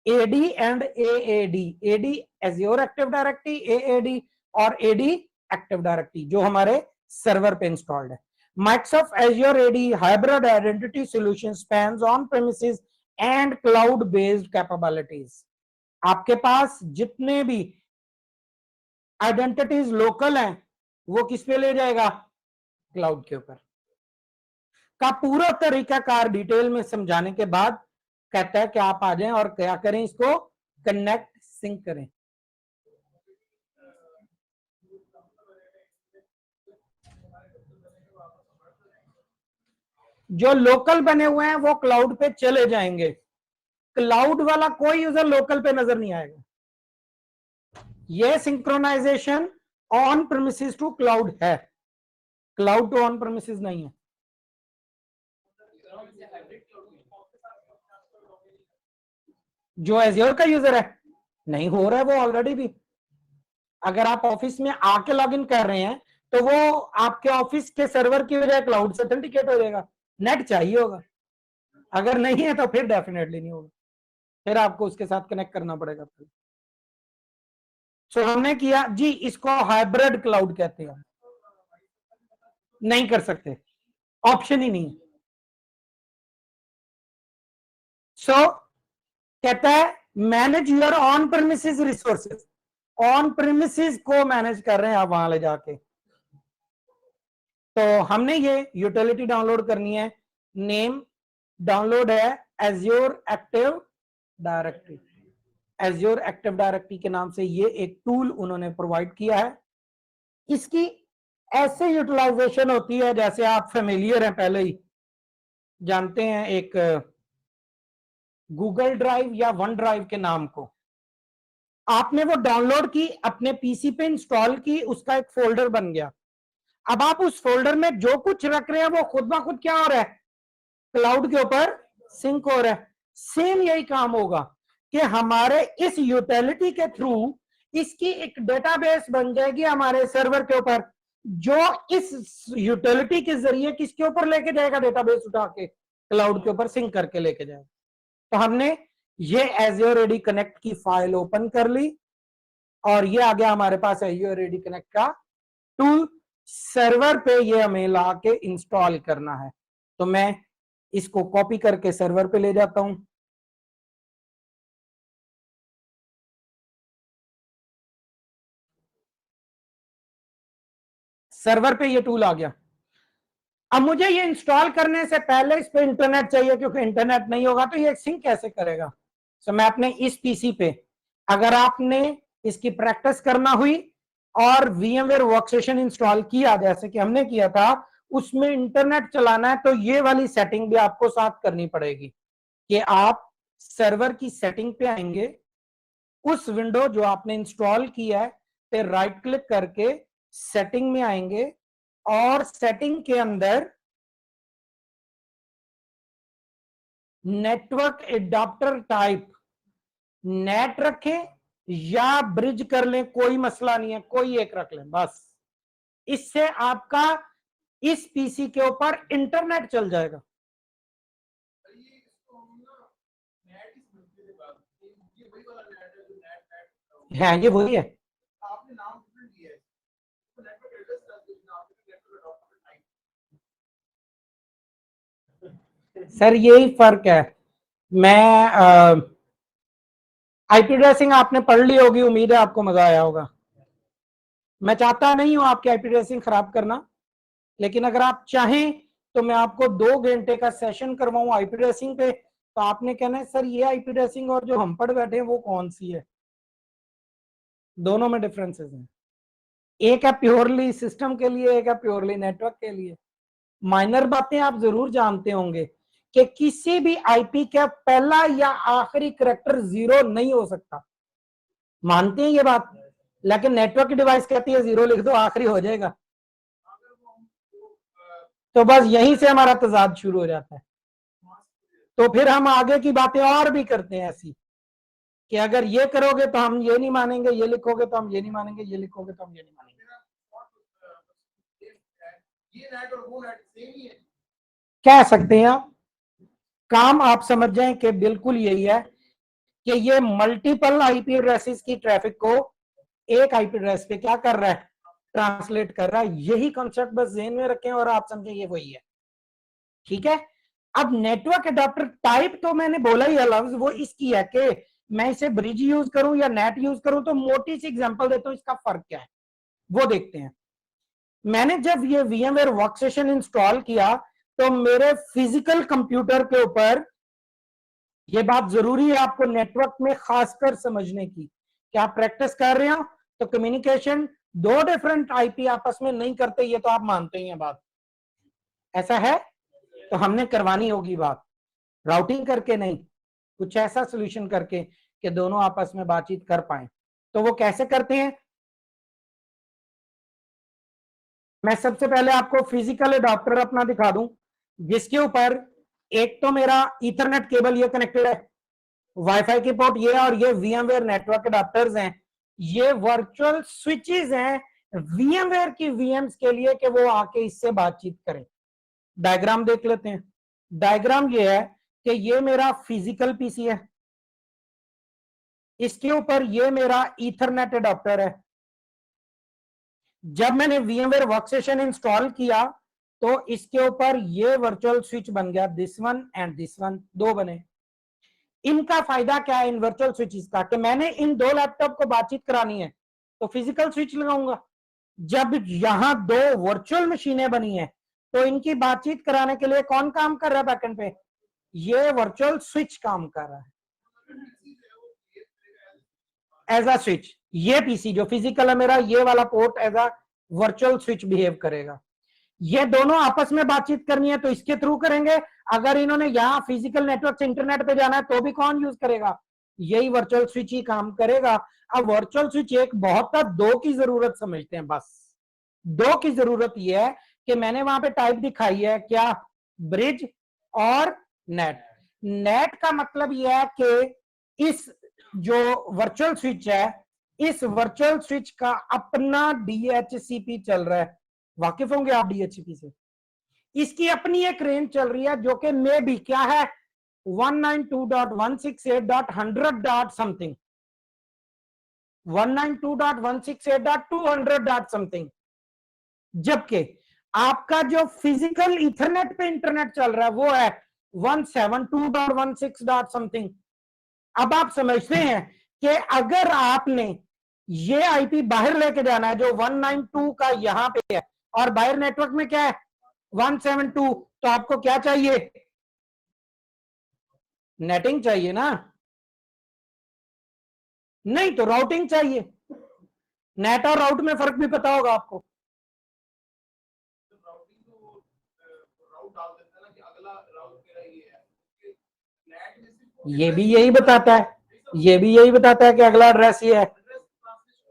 AD and AAD, AD Azure Active Directory, AAD और AD Active Directory जो हमारे server पे इंस्टॉल्ड है। Microsoft Azure AD Hybrid Identity Solution spans on-premises and cloud-based capabilities। आपके पास जितने भी identities local हैं वो किस पे ले जाएगा? क्लाउड के ऊपर। का पूरा तरीकाकार डिटेल में समझाने के बाद कहता है कि आप आ जाएं और क्या करें, इसको कनेक्ट सिंक करें। जो लोकल बने हुए हैं वो क्लाउड पे चले जाएंगे, क्लाउड वाला कोई यूजर लोकल पे नजर नहीं आएगा। ये synchronization on premises to cloud है, क्लाउड टू ऑन प्रेमिसेस नहीं है। जो एज्योर का यूजर है नहीं हो रहा है वो ऑलरेडी भी। अगर आप ऑफिस में आके लॉगिन कर रहे हैं तो वो आपके ऑफिस के सर्वर की बजाय क्लाउड से ऑथेंटिकेट हो जाएगा। नेट चाहिए होगा, अगर नहीं है तो फिर डेफिनेटली नहीं होगा, फिर आपको उसके साथ कनेक्ट करना पड़ेगा। सो हमने किया जी, इसको हाइब्रिड क्लाउड कहते हैं। नहीं कर सकते, ऑप्शन ही नहीं है। सो कहता है manage your on premises resources, on premises को मैनेज कर रहे हैं आप वहां ले जाके। तो हमने ये यूटिलिटी डाउनलोड करनी है, नेम डाउनलोड है Azure active directory. Azure active directory के नाम से ये एक टूल उन्होंने प्रोवाइड किया है। इसकी ऐसे यूटिलाइजेशन होती है जैसे आप फेमिलियर हैं, पहले ही जानते हैं एक गूगल ड्राइव या वन ड्राइव के नाम को। आपने वो डाउनलोड की, अपने पीसी पे इंस्टॉल की, उसका एक फोल्डर बन गया। अब आप उस फोल्डर में जो कुछ रख रहे हैं वो खुद ब खुद क्या हो रहा है? क्लाउड के ऊपर सिंक हो रहा है। सेम यही काम होगा कि हमारे इस यूटिलिटी के थ्रू इसकी एक डेटाबेस बन जाएगी हमारे सर्वर के ऊपर, जो इस यूटिलिटी के जरिए किसके ऊपर लेके जाएगा? डेटाबेस उठा के क्लाउड के ऊपर सिंक करके लेके जाएगा। तो हमने ये Azure AD Connect की फाइल ओपन कर ली और ये आ गया हमारे पास Azure AD Connect का टूल। सर्वर पे ये हमें ला के इंस्टॉल करना है, तो मैं इसको कॉपी करके सर्वर पे ले जाता हूं। सर्वर पे ये टूल आ गया। अब मुझे ये इंस्टॉल करने से पहले इस पे इंटरनेट चाहिए, क्योंकि इंटरनेट नहीं होगा तो ये सिंक कैसे करेगा। तो मैं अपने इस पीसी पे, अगर आपने इसकी प्रैक्टिस करना हुई और VMware वर्कस्टेशन इंस्टॉल किया जैसे कि हमने किया था, उसमें इंटरनेट चलाना है तो ये वाली सेटिंग भी आपको साथ करनी पड़ेगी कि आप सर्वर की सेटिंग पे आएंगे, उस विंडो जो आपने इंस्टॉल किया है पे राइट क्लिक करके सेटिंग में आएंगे और सेटिंग के अंदर नेटवर्क एडाप्टर टाइप नेट रखें या ब्रिज कर लें, कोई मसला नहीं है, कोई एक रख लें बस। इससे आपका इस पीसी के ऊपर इंटरनेट चल जाएगा। हाँ ये वही है। आपने नाम दिया है, तो नेटवर्क एड्रेस सर यही फर्क है। मैं आईपी एड्रेसिंग आपने पढ़ ली होगी, उम्मीद है आपको मजा आया होगा। मैं चाहता नहीं हूं आपकी आईपी एड्रेसिंग खराब करना, लेकिन अगर आप चाहें तो मैं आपको 2 घंटे का सेशन करवाऊं आईपी एड्रेसिंग पे, तो आपने कहना है सर ये आईपी एड्रेसिंग और जो हम पढ़ बैठे हैं वो कौन सी है। दोनों में डिफरेंसेस हैं, एक है प्योरली सिस्टम के लिए, एक है प्योरली नेटवर्क के लिए। माइनर बातें आप जरूर जानते होंगे कि किसी भी आईपी का पहला या आखिरी करैक्टर 0 नहीं हो सकता, मानते हैं ये बात, लेकिन नेटवर्क की डिवाइस कहती है 0 लिख दो आखिरी हो जाएगा। तो बस यहीं से हमारा तजाद शुरू हो जाता है। तो फिर हम आगे की बातें और भी करते हैं ऐसी। कि अगर ये करोगे तो हम ये नहीं मानेंगे, ये लिखोगे तो हम ये नहीं मानेंगे, ये लिखोगे तो हम ये नहीं मानेंगे। ये नेट और वो नेट सेम ही है। कह सकते हैं आप, काम आप समझ जाएं कि बिल्कुल यही है कि ये मल्टीपल आईपी एड्रेसेस की ट्रैफिक को एक आईपी एड्रेस पे क्या कर रहा है, ट्रांसलेट कर रहा है। यही कॉन्सेप्ट बस ज़हन में रखें और आप समझें ये वही है। ठीक है, अब नेटवर्क एडाप्टर टाइप तो मैंने बोला ही है लफ्ज, वो इसकी है कि मैं इसे ब्रिज यूज करूं या नेट यूज करूं। तो मोटी सी एग्जांपल देता हूं, इसका फर्क क्या है वो देखते हैं। मैंने जब ये VMware वर्कस्टेशन इंस्टॉल किया तो मेरे फिजिकल कंप्यूटर के ऊपर, ये बात जरूरी है आपको नेटवर्क में खासकर समझने की, कि आप प्रैक्टिस कर रहे हो तो कम्युनिकेशन दो डिफरेंट आईपी आपस में नहीं करते, ये तो आप मानते ही हैं बात, ऐसा है तो हमने करवानी होगी बात, राउटिंग करके नहीं, कुछ ऐसा सोल्यूशन करके कि दोनों आपस में बातचीत कर पाए। तो वो कैसे करते हैं, मैं सबसे पहले आपको फिजिकल एडाप्टर अपना दिखा दूं, जिसके ऊपर एक तो मेरा ईथरनेट केबल ये कनेक्टेड है, वाईफाई की पोर्ट ये, और ये VMware नेटवर्क एडाप्टर्स हैं, ये वर्चुअल स्विचेस हैं VMware की VMs के लिए कि वो आके इससे बातचीत करें। डायग्राम देख लेते हैं। डायग्राम ये है कि ये मेरा फिजिकल पीसी है, इसके ऊपर ये मेरा ईथरनेट एडाप्टर है। जब मैंने VMware वर्कस्टेशन इंस्टॉल किया तो इसके ऊपर ये वर्चुअल स्विच बन गया, this one and this one, दो बने। इनका फायदा क्या है इन वर्चुअल स्विचेस का, कि मैंने इन दो लैपटॉप को बातचीत करानी है तो फिजिकल स्विच लगाऊंगा। जब यहां दो वर्चुअल मशीनें बनी है तो इनकी बातचीत कराने के लिए कौन काम कर रहा है बैकएंड पे, ये वर्चुअल स्विच काम कर रहा है एज अ स्विच। ये पीसी जो फिजिकल है मेरा, ये वाला port as a virtual switch behave करेगा। ये दोनों आपस में बातचीत करनी है तो इसके थ्रू करेंगे, अगर इन्होंने यहाँ फिजिकल नेटवर्क से इंटरनेट पे जाना है तो भी कौन यूज करेगा, यही वर्चुअल स्विच ही काम करेगा। अब वर्चुअल स्विच एक बहुत था, दो की जरूरत समझते हैं बस। दो की जरूरत यह है कि मैंने वहां पे टाइप दिखाई है क्या, ब्रिज और नेट। नेट का मतलब यह है कि इस जो वर्चुअल स्विच है, इस वर्चुअल स्विच का अपना DHCP चल रहा है, वाकिफ होंगे आप DHCP से, इसकी अपनी एक रेंज चल रही है जो कि मे भी क्या है 192.168.100. समथिंग, 192.168.200. समथिंग, जबकि आपका जो फिजिकल इथरनेट पे इंटरनेट चल रहा है वो है 172.16. समथिंग। अब आप समझते हैं कि अगर आपने ये आईपी बाहर लेके जाना है जो 192 का यहां पे है, और बाहर नेटवर्क में क्या है 172, तो आपको क्या चाहिए, नेटिंग चाहिए ना, नहीं तो राउटिंग चाहिए। नेट और राउट में फर्क भी पता होगा आपको। राउटिंग तो राउट डाल देता है ना कि अगला राउट मेरा ये है, नेट में सिर्फ ये भी यही बताता है, ये भी यही बताता है कि अगला एड्रेस ये है।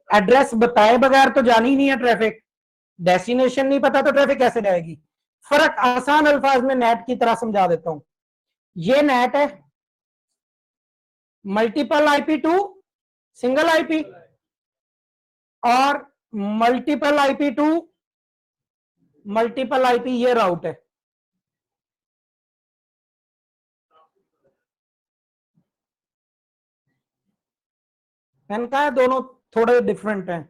एड्रेस बताए बगैर तो जानी ही नहीं है ट्रैफिक, डेस्टिनेशन नहीं पता तो ट्रैफिक कैसे जाएगी। फर्क आसान अल्फाज में नेट की तरह समझा देता हूं, ये नेट है, multiple IP to single IP, और multiple IP to multiple IP ये राउट है। मैंने कहा दोनों थोड़े डिफरेंट हैं,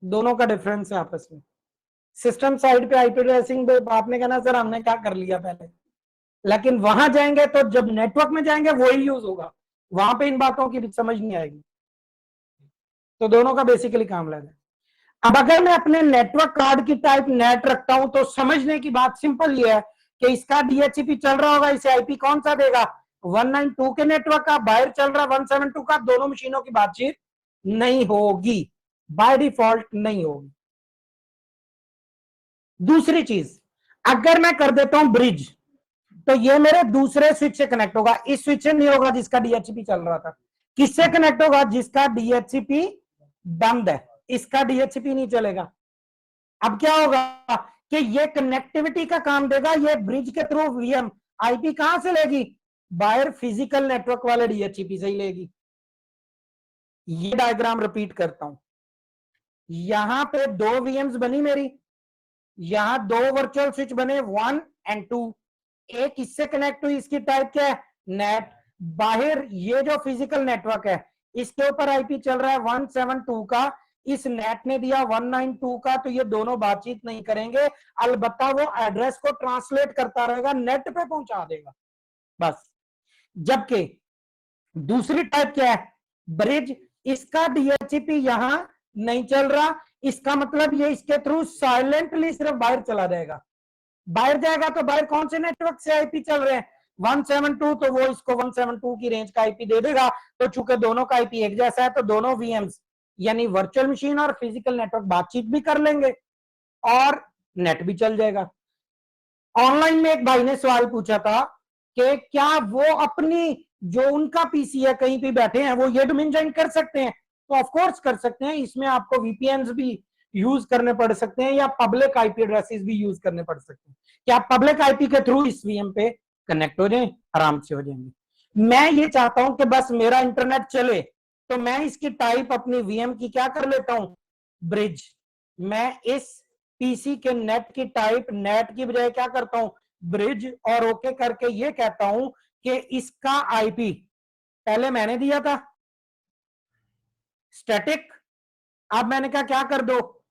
दोनों का डिफरेंस है आपस में। सिस्टम साइड पे आईपी एड्रेसिंग आपने कहना सर हमने क्या कर लिया पहले, लेकिन वहां जाएंगे तो जब नेटवर्क में जाएंगे वही यूज होगा, वहां पे इन बातों की समझ नहीं आएगी। तो दोनों का बेसिकली काम लगा। अब अगर मैं अपने नेटवर्क कार्ड की टाइप नेट रखता हूं तो समझने की बात सिंपल ये है कि इसका DHCP चल रहा होगा, इसे आईपी कौन सा देगा 192 के नेटवर्क का, बाहर चल रहा 172 का, दोनों मशीनों की बातचीत नहीं होगी, बाय डिफॉल्ट नहीं होगी। दूसरी चीज, अगर मैं कर देता हूं ब्रिज तो ये मेरे दूसरे स्विच से कनेक्ट होगा, इस स्विच से नहीं होगा जिसका DHCP चल रहा था। किससे कनेक्ट होगा, जिसका DHCP बंद है, इसका DHCP नहीं चलेगा। अब क्या होगा कि ये कनेक्टिविटी का काम देगा, ये ब्रिज के थ्रू VM आईपी कहां से लेगी, बाहर फिजिकल नेटवर्क वाले DHCP से ही लेगी। ये डायग्राम रिपीट करता हूं, यहां पे 2 VMs बनी मेरी, यहां 2 वर्चुअल स्विच बने 1 एंड 2, एक इससे कनेक्ट हुई, इसकी टाइप क्या है, नेट। बाहर ये जो फिजिकल नेटवर्क है इसके ऊपर आईपी चल रहा है 172 का, इस नेट ने दिया 192 का, तो ये दोनों बातचीत नहीं करेंगे, अलबत्ता वो एड्रेस को ट्रांसलेट करता रहेगा, नेट पे पहुंचा देगा बस। जबकि दूसरी टाइप क्या है, ब्रिज, इसका डीएचसीपी यहां नहीं चल रहा, इसका मतलब ये इसके थ्रू साइलेंटली सिर्फ बाहर चला जाएगा, बाहर जाएगा तो बाहर कौन से नेटवर्क से आईपी चल रहे हैं 172, तो वो इसको 172 की रेंज का आईपी दे देगा। तो चूंकि दोनों का आईपी एक जैसा है तो दोनों वीएम्स यानी वर्चुअल मशीन और फिजिकल नेटवर्क बातचीत भी कर लेंगे और नेट भी चल जाएगा। ऑनलाइन में एक भाई ने सवाल पूछा था कि क्या वो अपनी जो उनका पीसी है कहीं पे बैठे हैं वो ये डोमेन ज्वाइन कर सकते हैं, तो ऑफ कोर्स कर सकते हैं, इसमें आपको वीपीएन्स भी यूज करने पड़ सकते हैं या पब्लिक आईपी एड्रेसेस भी यूज करने पड़ सकते हैं कि आप पब्लिक आईपी के थ्रू इस वीएम पे कनेक्ट हो जाएं, आराम से हो जाएंगे। मैं ये चाहता हूं कि बस मेरा इंटरनेट चले, तो मैं इसकी टाइप अपनी वीएम की क्या कर लेता हूं, ब्रिज। मैं इस पीसी के नेट की टाइप नेट की बजाय क्या करता हूं, ब्रिज, और ओके करके ये कहता हूं कि इसका आईपी पहले मैंने दिया था स्टैटिक, अब मैंने कहा क्या कर दो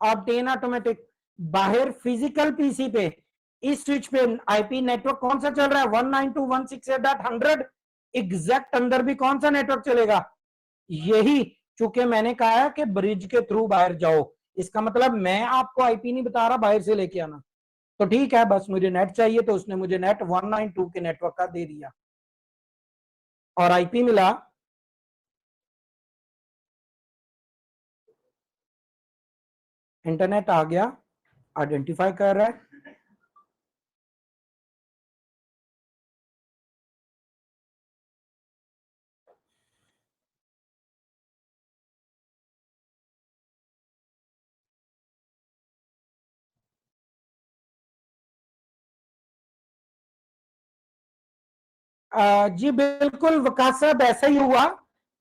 ऑब्टेन ऑटोमेटिक। बाहर फिजिकल पीसी पे इस स्विच पे आईपी नेटवर्क कौन सा चल रहा है 192.168.100, एग्जैक्ट अंदर भी कौन सा नेटवर्क चलेगा, यही। चूंकि मैंने कहा है कि ब्रिज के थ्रू बाहर जाओ, इसका मतलब मैं आपको आईपी नहीं बता रहा बाहर से लेके आना, तो ठीक है बस मुझे नेट चाहिए, तो उसने मुझे नेट 192 के नेटवर्क का दे दिया और आईपी मिला इंटरनेट आ गया, आइडेंटिफाई कर रहा है, जी बिल्कुल वकास साहब, ऐसा ही हुआ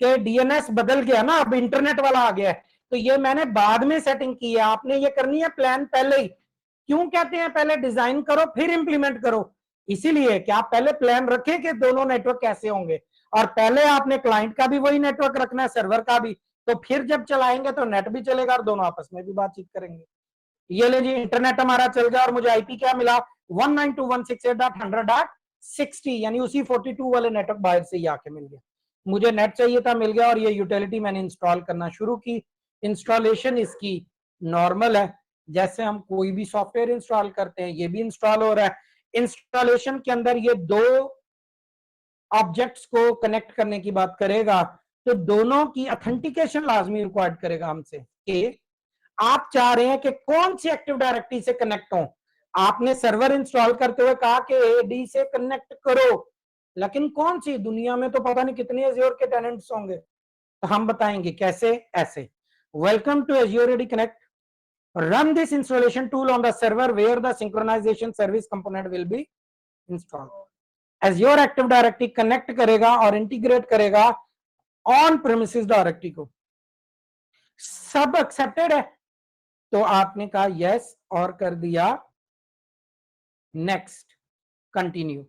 कि डीएनएस बदल गया ना, अब इंटरनेट वाला आ गया है, तो ये मैंने बाद में सेटिंग की है, आपने ये करनी है प्लान पहले ही। क्यों कहते हैं पहले डिजाइन करो फिर इंप्लीमेंट करो, इसीलिए कि आप पहले प्लान रखें कि दोनों नेटवर्क कैसे होंगे, और पहले आपने क्लाइंट का भी वही नेटवर्क रखना है, सर्वर का भी, तो फिर जब चलाएंगे तो नेट भी चलेगा और दोनों आपस में भी बातचीत करेंगे। ये ले जी, इंटरनेट हमारा चल गया और मुझे आईपी क्या मिला 192.168.100.60, यानी उसी 42 वाले नेटवर्क बाहर से ही आके मिल गया, मुझे नेट चाहिए था मिल गया, और ये यूटिलिटी मैंने इंस्टॉल करना शुरू की। इंस्टॉलेशन इसकी नॉर्मल है, जैसे हम कोई भी सॉफ्टवेयर इंस्टॉल करते हैं ये भी इंस्टॉल हो रहा है। इंस्टॉलेशन के अंदर ये 2 ऑब्जेक्ट्स को कनेक्ट करने की बात करेगा, तो दोनों की ऑथेंटिकेशन लाजमी रिक्वायर्ड करेगा हमसे कि आप चाह रहे हैं कि कौन सी एक्टिव डायरेक्टरी से कनेक्ट हो। आपने सर्वर इंस्टॉल करते हुए कहा कि एडी से कनेक्ट करो, लेकिन कौन सी, दुनिया में तो पता नहीं कितने एज्योर के टेनेंट्स होंगे, तो हम बताएंगे कैसे, ऐसे। Welcome to Azure AD connect, run this installation tool on the server where the synchronization service component will be installed. Azure Active Directory connect करेगा और इंटीग्रेट करेगा ऑन प्रेमिसेस डायरेक्टरी को, सब एक्सेप्टेड है, तो आपने कहा यस और कर दिया नेक्स्ट, कंटिन्यू।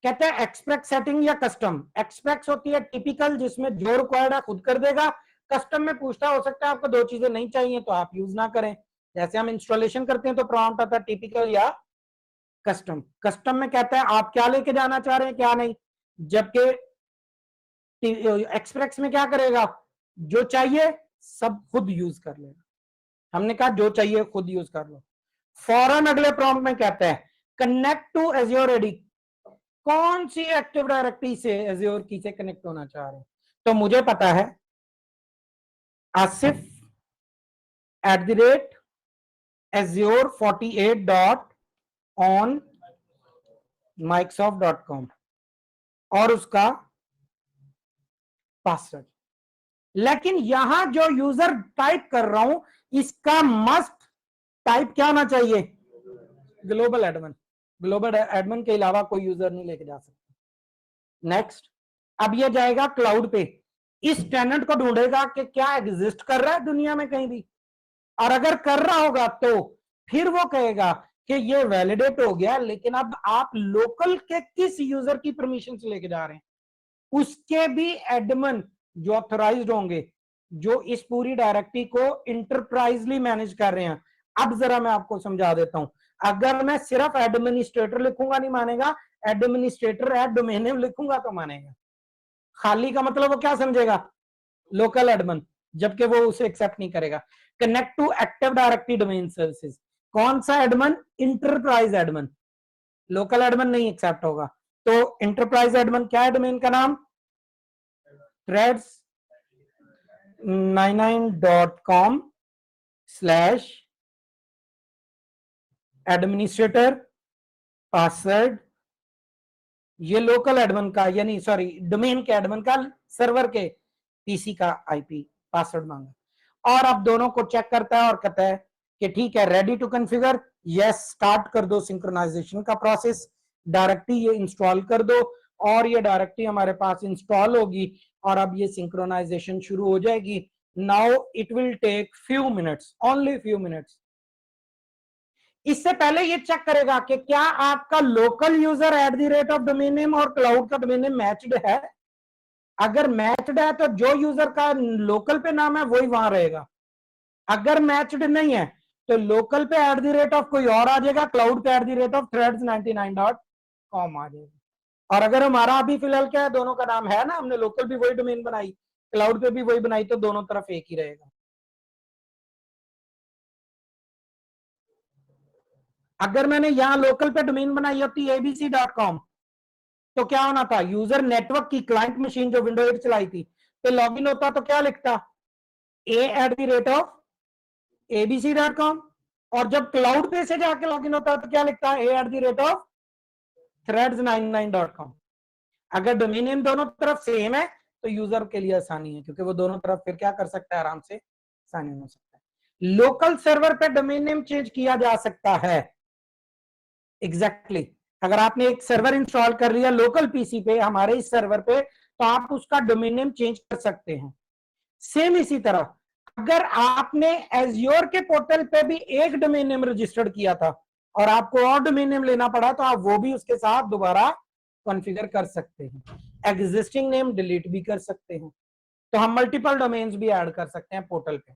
कहते हैं एक्सप्रेस सेटिंग या कस्टम। एक्सप्रेस होती है टिपिकल, जिसमें जो रिक्वायर्ड है खुद कर देगा, कस्टम में पूछता हो सकता है आपको 2 चीजें नहीं चाहिए तो आप यूज ना करें, जैसे हम इंस्टॉलेशन करते हैं तो प्रॉम्प्ट आता है टिपिकल या कस्टम। कस्टम में कहता है आप क्या लेके जाना चाह रहे हैं क्या नहीं, जबकि एक्सप्रेस में क्या करेगा, जो चाहिए सब खुद यूज कर लेगा, हमने कहा जो चाहिए खुद यूज कर लो। फौरन अगले प्रॉम्प्ट में कहता है कनेक्ट टू एज्योर एडी, कौन सी एक्टिव डायरेक्टरी से एज्योर की से कनेक्ट होना चाह रहे हैं, तो मुझे पता है आसिफ @azure48.on.microsoft.com और उसका पासवर्ड। लेकिन यहां जो यूजर टाइप कर रहा हूं इसका मस्ट टाइप क्या होना चाहिए, ग्लोबल एडमिन। ग्लोबल एडमिन के अलावा कोई यूजर नहीं लेके जा सकता। नेक्स्ट, अब ये जाएगा क्लाउड पे, इस टेनेंट को ढूंढेगा कि क्या एग्जिस्ट कर रहा है दुनिया में कहीं भी, और अगर कर रहा होगा तो फिर वो कहेगा कि ये वैलिडेट हो गया, लेकिन अब आप लोकल के किस यूजर की परमिशन से लेके जा रहे हैं, उसके भी एडमिन जो ऑथराइज्ड होंगे, जो इस पूरी डायरेक्टरी को इंटरप्राइजली मैनेज कर रहे हैं। अब जरा मैं आपको समझा देता हूं, अगर मैं सिर्फ एडमिनिस्ट्रेटर लिखूंगा नहीं मानेगा, एडमिनिस्ट्रेटर एट डोमेन नेम लिखूंगा तो मानेगा। खाली का मतलब वो क्या समझेगा, लोकल एडमिन, जबकि वो उसे एक्सेप्ट नहीं करेगा। Connect to active directory domain services, कौन सा admin, enterprise admin, local admin नहीं एक्सेप्ट होगा। तो इंटरप्राइज एडमिन क्या है, डोमेन का नाम threads99.com/एडमिनिस्ट्रेटर पासवर्ड, ये लोकल एडमिन का, यानी सॉरी डोमेन के एडमिन का सर्वर के पीसी का आईपी पासवर्ड मांगा। और अब दोनों को चेक करता है और कहता है कि ठीक है, ready to configure, yes, start कर दो सिंक्रोनाइजेशन का प्रोसेस, डायरेक्टरी ये इंस्टॉल कर दो, और ये डायरेक्टरी हमारे पास इंस्टॉल होगी और अब ये सिंक्रोनाइजेशन शुरू हो जाएगी। Now it will take few minutes, only few minutes. इससे पहले ये चेक करेगा कि क्या आपका लोकल यूजर @, डोमेन नेम और क्लाउड का डोमेन नेम मैच्ड है। अगर मैच्ड है तो जो यूजर का लोकल पे नाम है वही वहां रहेगा। अगर मैच्ड नहीं है तो लोकल पे @ कोई और आ जाएगा, क्लाउड पे threads99.com आ जाएगा। और अगर हमारा अभी फिलहाल क्या है, दोनों का नाम है ना, हमने लोकल भी वही डोमेन बनाई, क्लाउड पे भी वही बनाई, तो दोनों तरफ एक ही रहेगा। अगर मैंने यहां लोकल पे डोमेन बनाई होती abc.com तो क्या होना था, यूजर नेटवर्क की क्लाइंट मशीन जो विंडो 8 चलाई थी तो लॉगिन होता तो क्या लिखता, a@abc.com, और जब क्लाउड पे से जाके लॉगिन होता तो क्या लिखता, a@threads99.com। अगर डोमेन नेम दोनों तरफ सेम है तो यूजर के लिए आसानी है, क्योंकि वो दोनों तरफ फिर क्या कर सकता है, आराम से साइन इन हो सकता है। लोकल सर्वर पे डोमेन नेम चेंज किया जा सकता है, एग्जैक्टली अगर आपने एक सर्वर इंस्टॉल कर लिया लोकल पीसी पे, हमारे इस सर्वर पे, तो आप उसका डोमेन नेम चेंज कर सकते हैं। सेम इसी तरह अगर आपने एज्योर के पोर्टल पे भी एक डोमेन नेम रजिस्टर्ड किया था और आपको और डोमेन नेम लेना पड़ा तो आप वो भी उसके साथ दोबारा कॉन्फ़िगर कर सकते हैं। एग्जिस्टिंग नेम डिलीट भी कर सकते हैं, तो हम मल्टीपल डोमेन्स भी ऐड कर सकते हैं पोर्टल पे।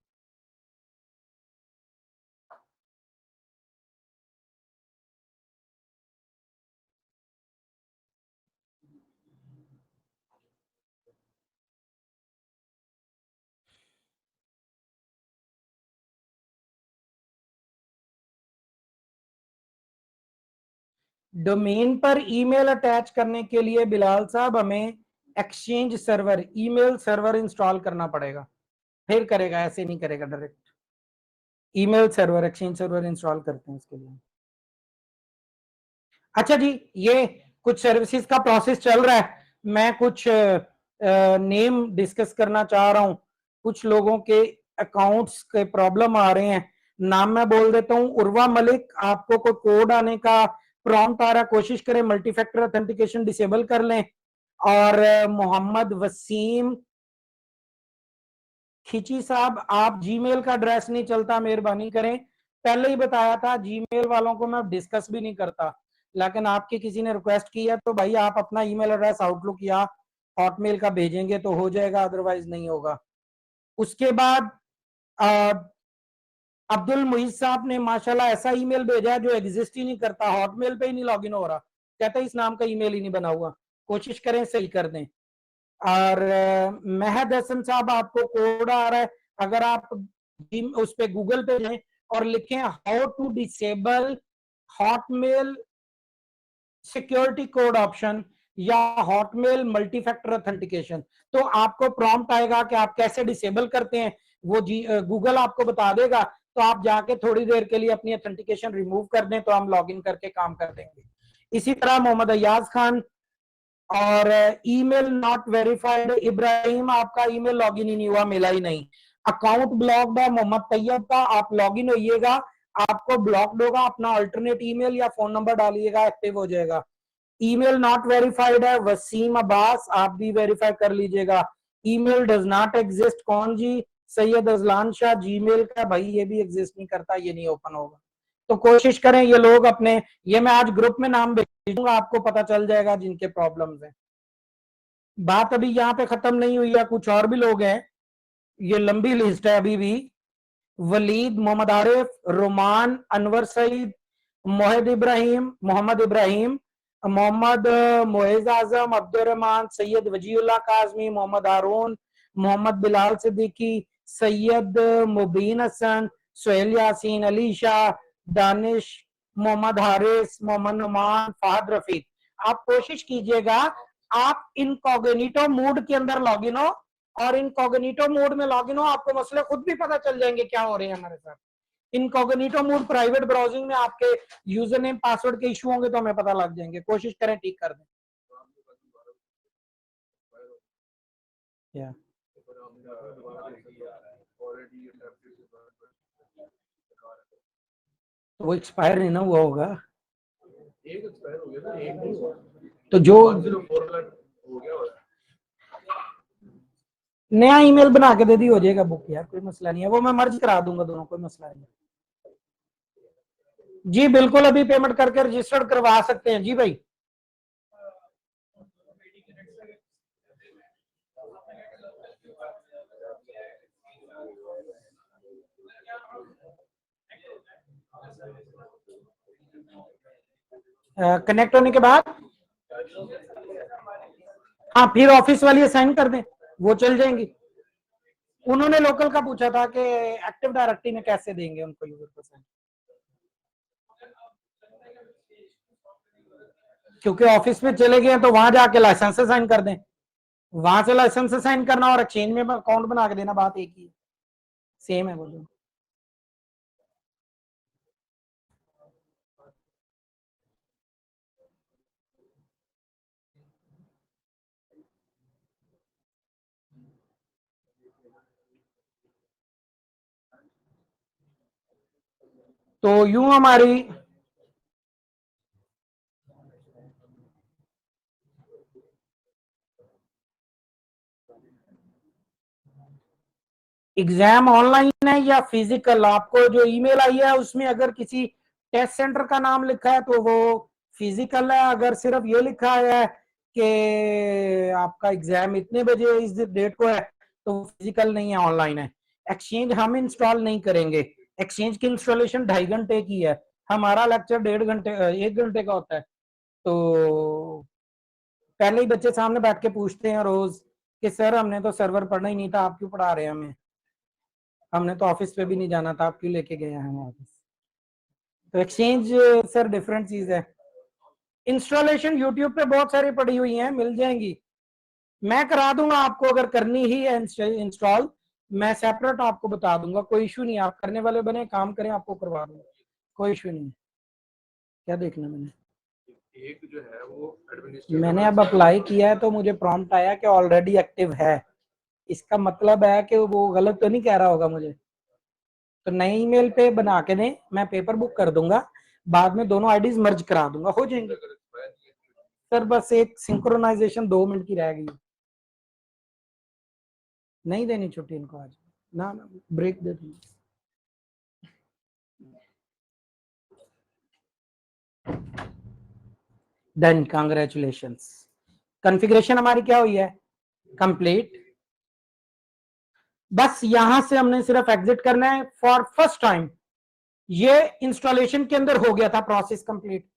डोमेन पर ईमेल अटैच करने के लिए बिलाल साहब हमें exchange server, email server install करना पड़ेगा, फिर करेगा, ऐसे नहीं करेगा direct. Email server, exchange server install करते हैं इसके लिए। अच्छा जी, ये कुछ सर्विसेज का प्रोसेस चल रहा है, मैं कुछ नेम डिस्कस करना चाह रहा हूं। कुछ लोगों के अकाउंट्स के प्रॉब्लम आ रहे हैं, नाम मैं बोल देता हूं, उर्वा मलिक, आपको कोई कोड आने का प्रॉम्प्ट आ रहा है, कोशिश करें मल्टी फैक्टर ऑथेंटिकेशन डिसेबल कर लें। और मोहम्मद वसीम खिची साहब, आप जीमेल का एड्रेस नहीं चलता, मेहरबानी करें, पहले ही बताया था जीमेल वालों को मैं डिस्कस भी नहीं करता, लेकिन आपकी किसी ने रिक्वेस्ट की है तो भाई आप अपना ईमेल एड्रेस आउटलुक या हॉटमेल का भेजेंगे तो हो जाएगा, अदरवाइज नहीं होगा। उसके बाद अब्दुल मुईज साहब ने माशाल्लाह ऐसा ईमेल भेजा जो एग्जिस्ट ही नहीं करता, हॉटमेल पे ही नहीं लॉगिन हो रहा, कहते इस नाम का ईमेल ही नहीं बना हुआ, कोशिश करें सही कर दें। और महद हसन साहब, आपको कोड आ रहा है, अगर आप उस पे गूगल पे जाएं और लिखें how to disable Hotmail security code option या हॉटमेल मल्टी फैक्टर ऑथेंटिकेशन, तो आपको प्रॉम्प्ट आएगा कि आप कैसे डिसेबल करते हैं, वो गूगल आपको बता देगा, तो आप जाके थोड़ी देर के लिए अपनी ऑथेंटिकेशन रिमूव कर दें तो हम लॉगिन करके काम कर देंगे। इसी तरह मोहम्मद अयाज खान और ईमेल नॉट वेरीफाइड, इब्राहिम आपका ईमेल लॉगिन ही नहीं हुआ, मिला ही नहीं, अकाउंट ब्लॉक्ड है मोहम्मद तैयब का, आप लॉगिन होइएगा, आपको ब्लॉक्ड होगा, अपना अल्टरनेट ईमेल या फोन नंबर डालिएगा, एक्टिव हो जाएगा। ईमेल नॉट वेरीफाइड है वसीम अब्बास, आप भी वेरीफाई कर लीजिएगा। Email does not exist. कौन जी? सैयद अजलान शाह। जीमेल का भाई ये भी एग्जिस्ट नहीं करता, ये नहीं ओपन होगा। तो कोशिश करें ये लोग अपने, ये मैं आज ग्रुप में नाम भेजूंगा, आपको पता चल जाएगा जिनके प्रॉब्लम्स हैं। बात अभी यहाँ पे खत्म नहीं हुई है, कुछ और भी लोग हैं, ये लंबी लिस्ट है अभी भी। वलीद, मोहम्मद आरिफ, रोमान, अनवर सईद, मोहम्मद इब्राहिम, मोहम्मद मोइज आजम, अब्दुलरहमान, सैयद वजीउल्लाह काजमी, मोहम्मद हारून, मोहम्मद बिलाल सिद्दीकी, सैयद मुबीन हसन, सोहेल यासीन, अली शाह, दानिश, मोहम्मद हारिस, मोहम्मद नुमान, फहद रफीक। आप कोशिश कीजिएगा आप इनकॉग्निटो मोड के अंदर लॉगिन हो, और इनकॉग्निटो मोड में लॉगिन हो, आपको मसले खुद भी पता चल जाएंगे क्या हो रहे हैं हमारे साथ। इनकॉग्निटो मोड प्राइवेट ब्राउजिंग में आपके यूजर नेम पासवर्ड के इशू होंगे तो हमें पता लग जाएंगे। कोशिश करें ठीक कर दें। या तो वो एक्सपायर नहीं ना हुआ होगा, एक एक्सपायर हो गया था, एक नहीं हुआ। तो जो 104 हो गया होगा। नया ईमेल बना के दे दी हो जाएगा बुक यार, कोई मसला नहीं है, वो मैं मर्ज करा दूंगा दोनों, कोई मसला नहीं। जी बिल्कुल, अभी पेमेंट करके रजिस्टर्ड करवा सकते हैं जी भाई। कनेक्ट होने के बाद हाँ फिर ऑफिस वाली असाइन कर दें, वो चल जाएंगी। उन्होंने लोकल का पूछा था कि एक्टिव डायरेक्टरी में कैसे देंगे उनको यूजर को साइन, क्योंकि ऑफिस में चले गए तो वहां जाके लाइसेंस साइन कर दें, वहां से लाइसेंस साइन करना और एक्सचेंज में अकाउंट बना के देना, बात एक ही है, सेम है बोलो। तो यूं हमारी एग्जाम ऑनलाइन है या फिजिकल, आपको जो ईमेल आई है उसमें अगर किसी टेस्ट सेंटर का नाम लिखा है तो वो फिजिकल है, अगर सिर्फ ये लिखा है कि आपका एग्जाम इतने बजे इस डेट को है तो वो फिजिकल नहीं है, ऑनलाइन है। एक्सचेंज हम इंस्टॉल नहीं करेंगे, एक्सचेंज की इंस्टॉलेशन 2.5 घंटे की है, हमारा लेक्चर 1.5 घंटे 1 घंटे का होता है। तो पहले ही बच्चे सामने बैठ के पूछते हैं रोज कि सर हमने तो सर्वर पढ़ना ही नहीं था, आप क्यों पढ़ा रहे हैं हमें, हमने तो ऑफिस पे भी नहीं जाना था, आप क्यों लेके गए हैं ऑफिस। तो एक्सचेंज सर डिफरेंट चीज है। इंस्टॉलेशन यूट्यूब पे बहुत सारी पड़ी हुई हैं, मिल जाएंगी, मैं करा दूंगा आपको, अगर करनी ही है इंस्टॉल मैं सेपरेट आपको बता दूंगा, कोई इशू नहीं है, आप करने वाले बने काम करें, आपको करवा दूंगा, कोई इशू नहीं है। क्या देखना मैंने, एक जो है वो एडमिनिस्ट्रेटिव, मैंने अब अप्लाई किया है तो मुझे प्रॉम्प्ट आया कि ऑलरेडी एक्टिव है, इसका मतलब है कि वो गलत तो नहीं कह रहा होगा मुझे। तो नए ईमेल पे बना के दें, मैं पेपर बुक कर दूंगा, बाद में दोनों आईडीज मर्ज करा दूंगा, हो जाएंगे। सर बस एक सिंक्रोनाइजेशन 2 मिनट की रह गई, नहीं देनी छुट्टी इनको आज, ना ना ब्रेक दे दूंगा। Done, congratulations. कॉन्फ़िगरेशन हमारी क्या हुई है, कंप्लीट। बस यहां से हमने सिर्फ एग्जिट करना है फॉर फर्स्ट टाइम, ये इंस्टॉलेशन के अंदर हो गया था प्रोसेस कंप्लीट।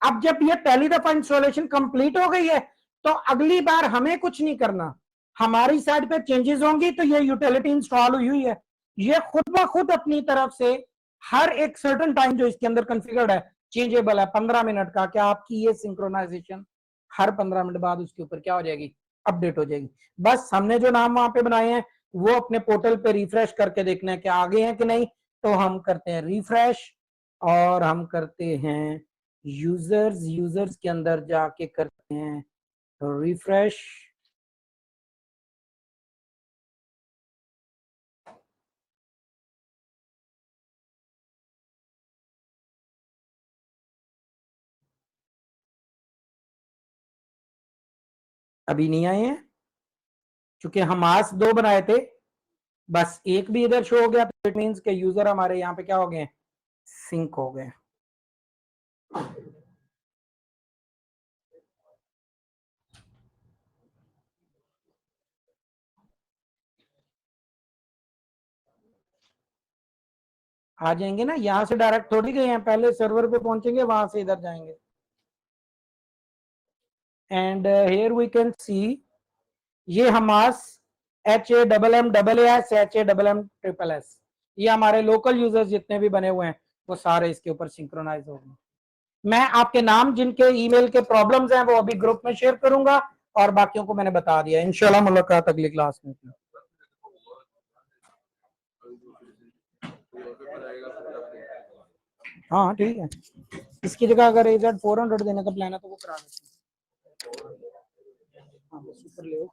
अब जब ये पहली दफा इंस्टॉलेशन कंप्लीट हो गई है तो अगली बार हमें कुछ नहीं करना, हमारी साइड पे चेंजेस होंगी तो ये यूटिलिटी इंस्टॉल हुई है, ये खुद ब खुद अपनी तरफ से हर एक सर्टेन टाइम जो इसके अंदर कॉन्फ़िगर्ड है चेंजेबल है, 15 मिनट का, क्या आपकी ये सिंक्रोनाइजेशन हर 15 मिनट बाद उसके ऊपर क्या हो जाएगी, अपडेट हो जाएगी। बस हमने जो नाम वहां पे बनाए हैं वो अपने पोर्टल पे रिफ्रेश करके देखना है कि आगे हैं कि नहीं, तो हम करते हैं रिफ्रेश और हम करते हैं यूजर्स के अंदर जाके करते हैं रिफ्रेश। अभी नहीं आए हैं, चूंकि हमास 2 बनाए थे, बस एक भी इधर शो हो गया तो इट मींस के यूजर हमारे यहाँ पे क्या हो गए, सिंक हो गए। आ जाएंगे ना, यहां से डायरेक्ट थोड़ी गए हैं, पहले सर्वर पे पहुंचेंगे, वहां से इधर जाएंगे। And here we can see ये हमास HAMMAS HAMMS, ये हमारे लोकल यूजर्स जितने भी बने हुए हैं वो सारे इसके ऊपर सिंक्रोनाइज हो गए। मैं आपके नाम जिनके ईमेल के प्रॉब्लम्स हैं वो अभी ग्रुप में शेयर करूंगा और बाकियों को मैंने बता दिया। इंशाल्लाह मुलाकात अगली क्लास में। हाँ ठीक है, इसकी जगह अगर AZ 400 देने का प्लान है तो वो करा देते हैं। हाँ, सुपर ले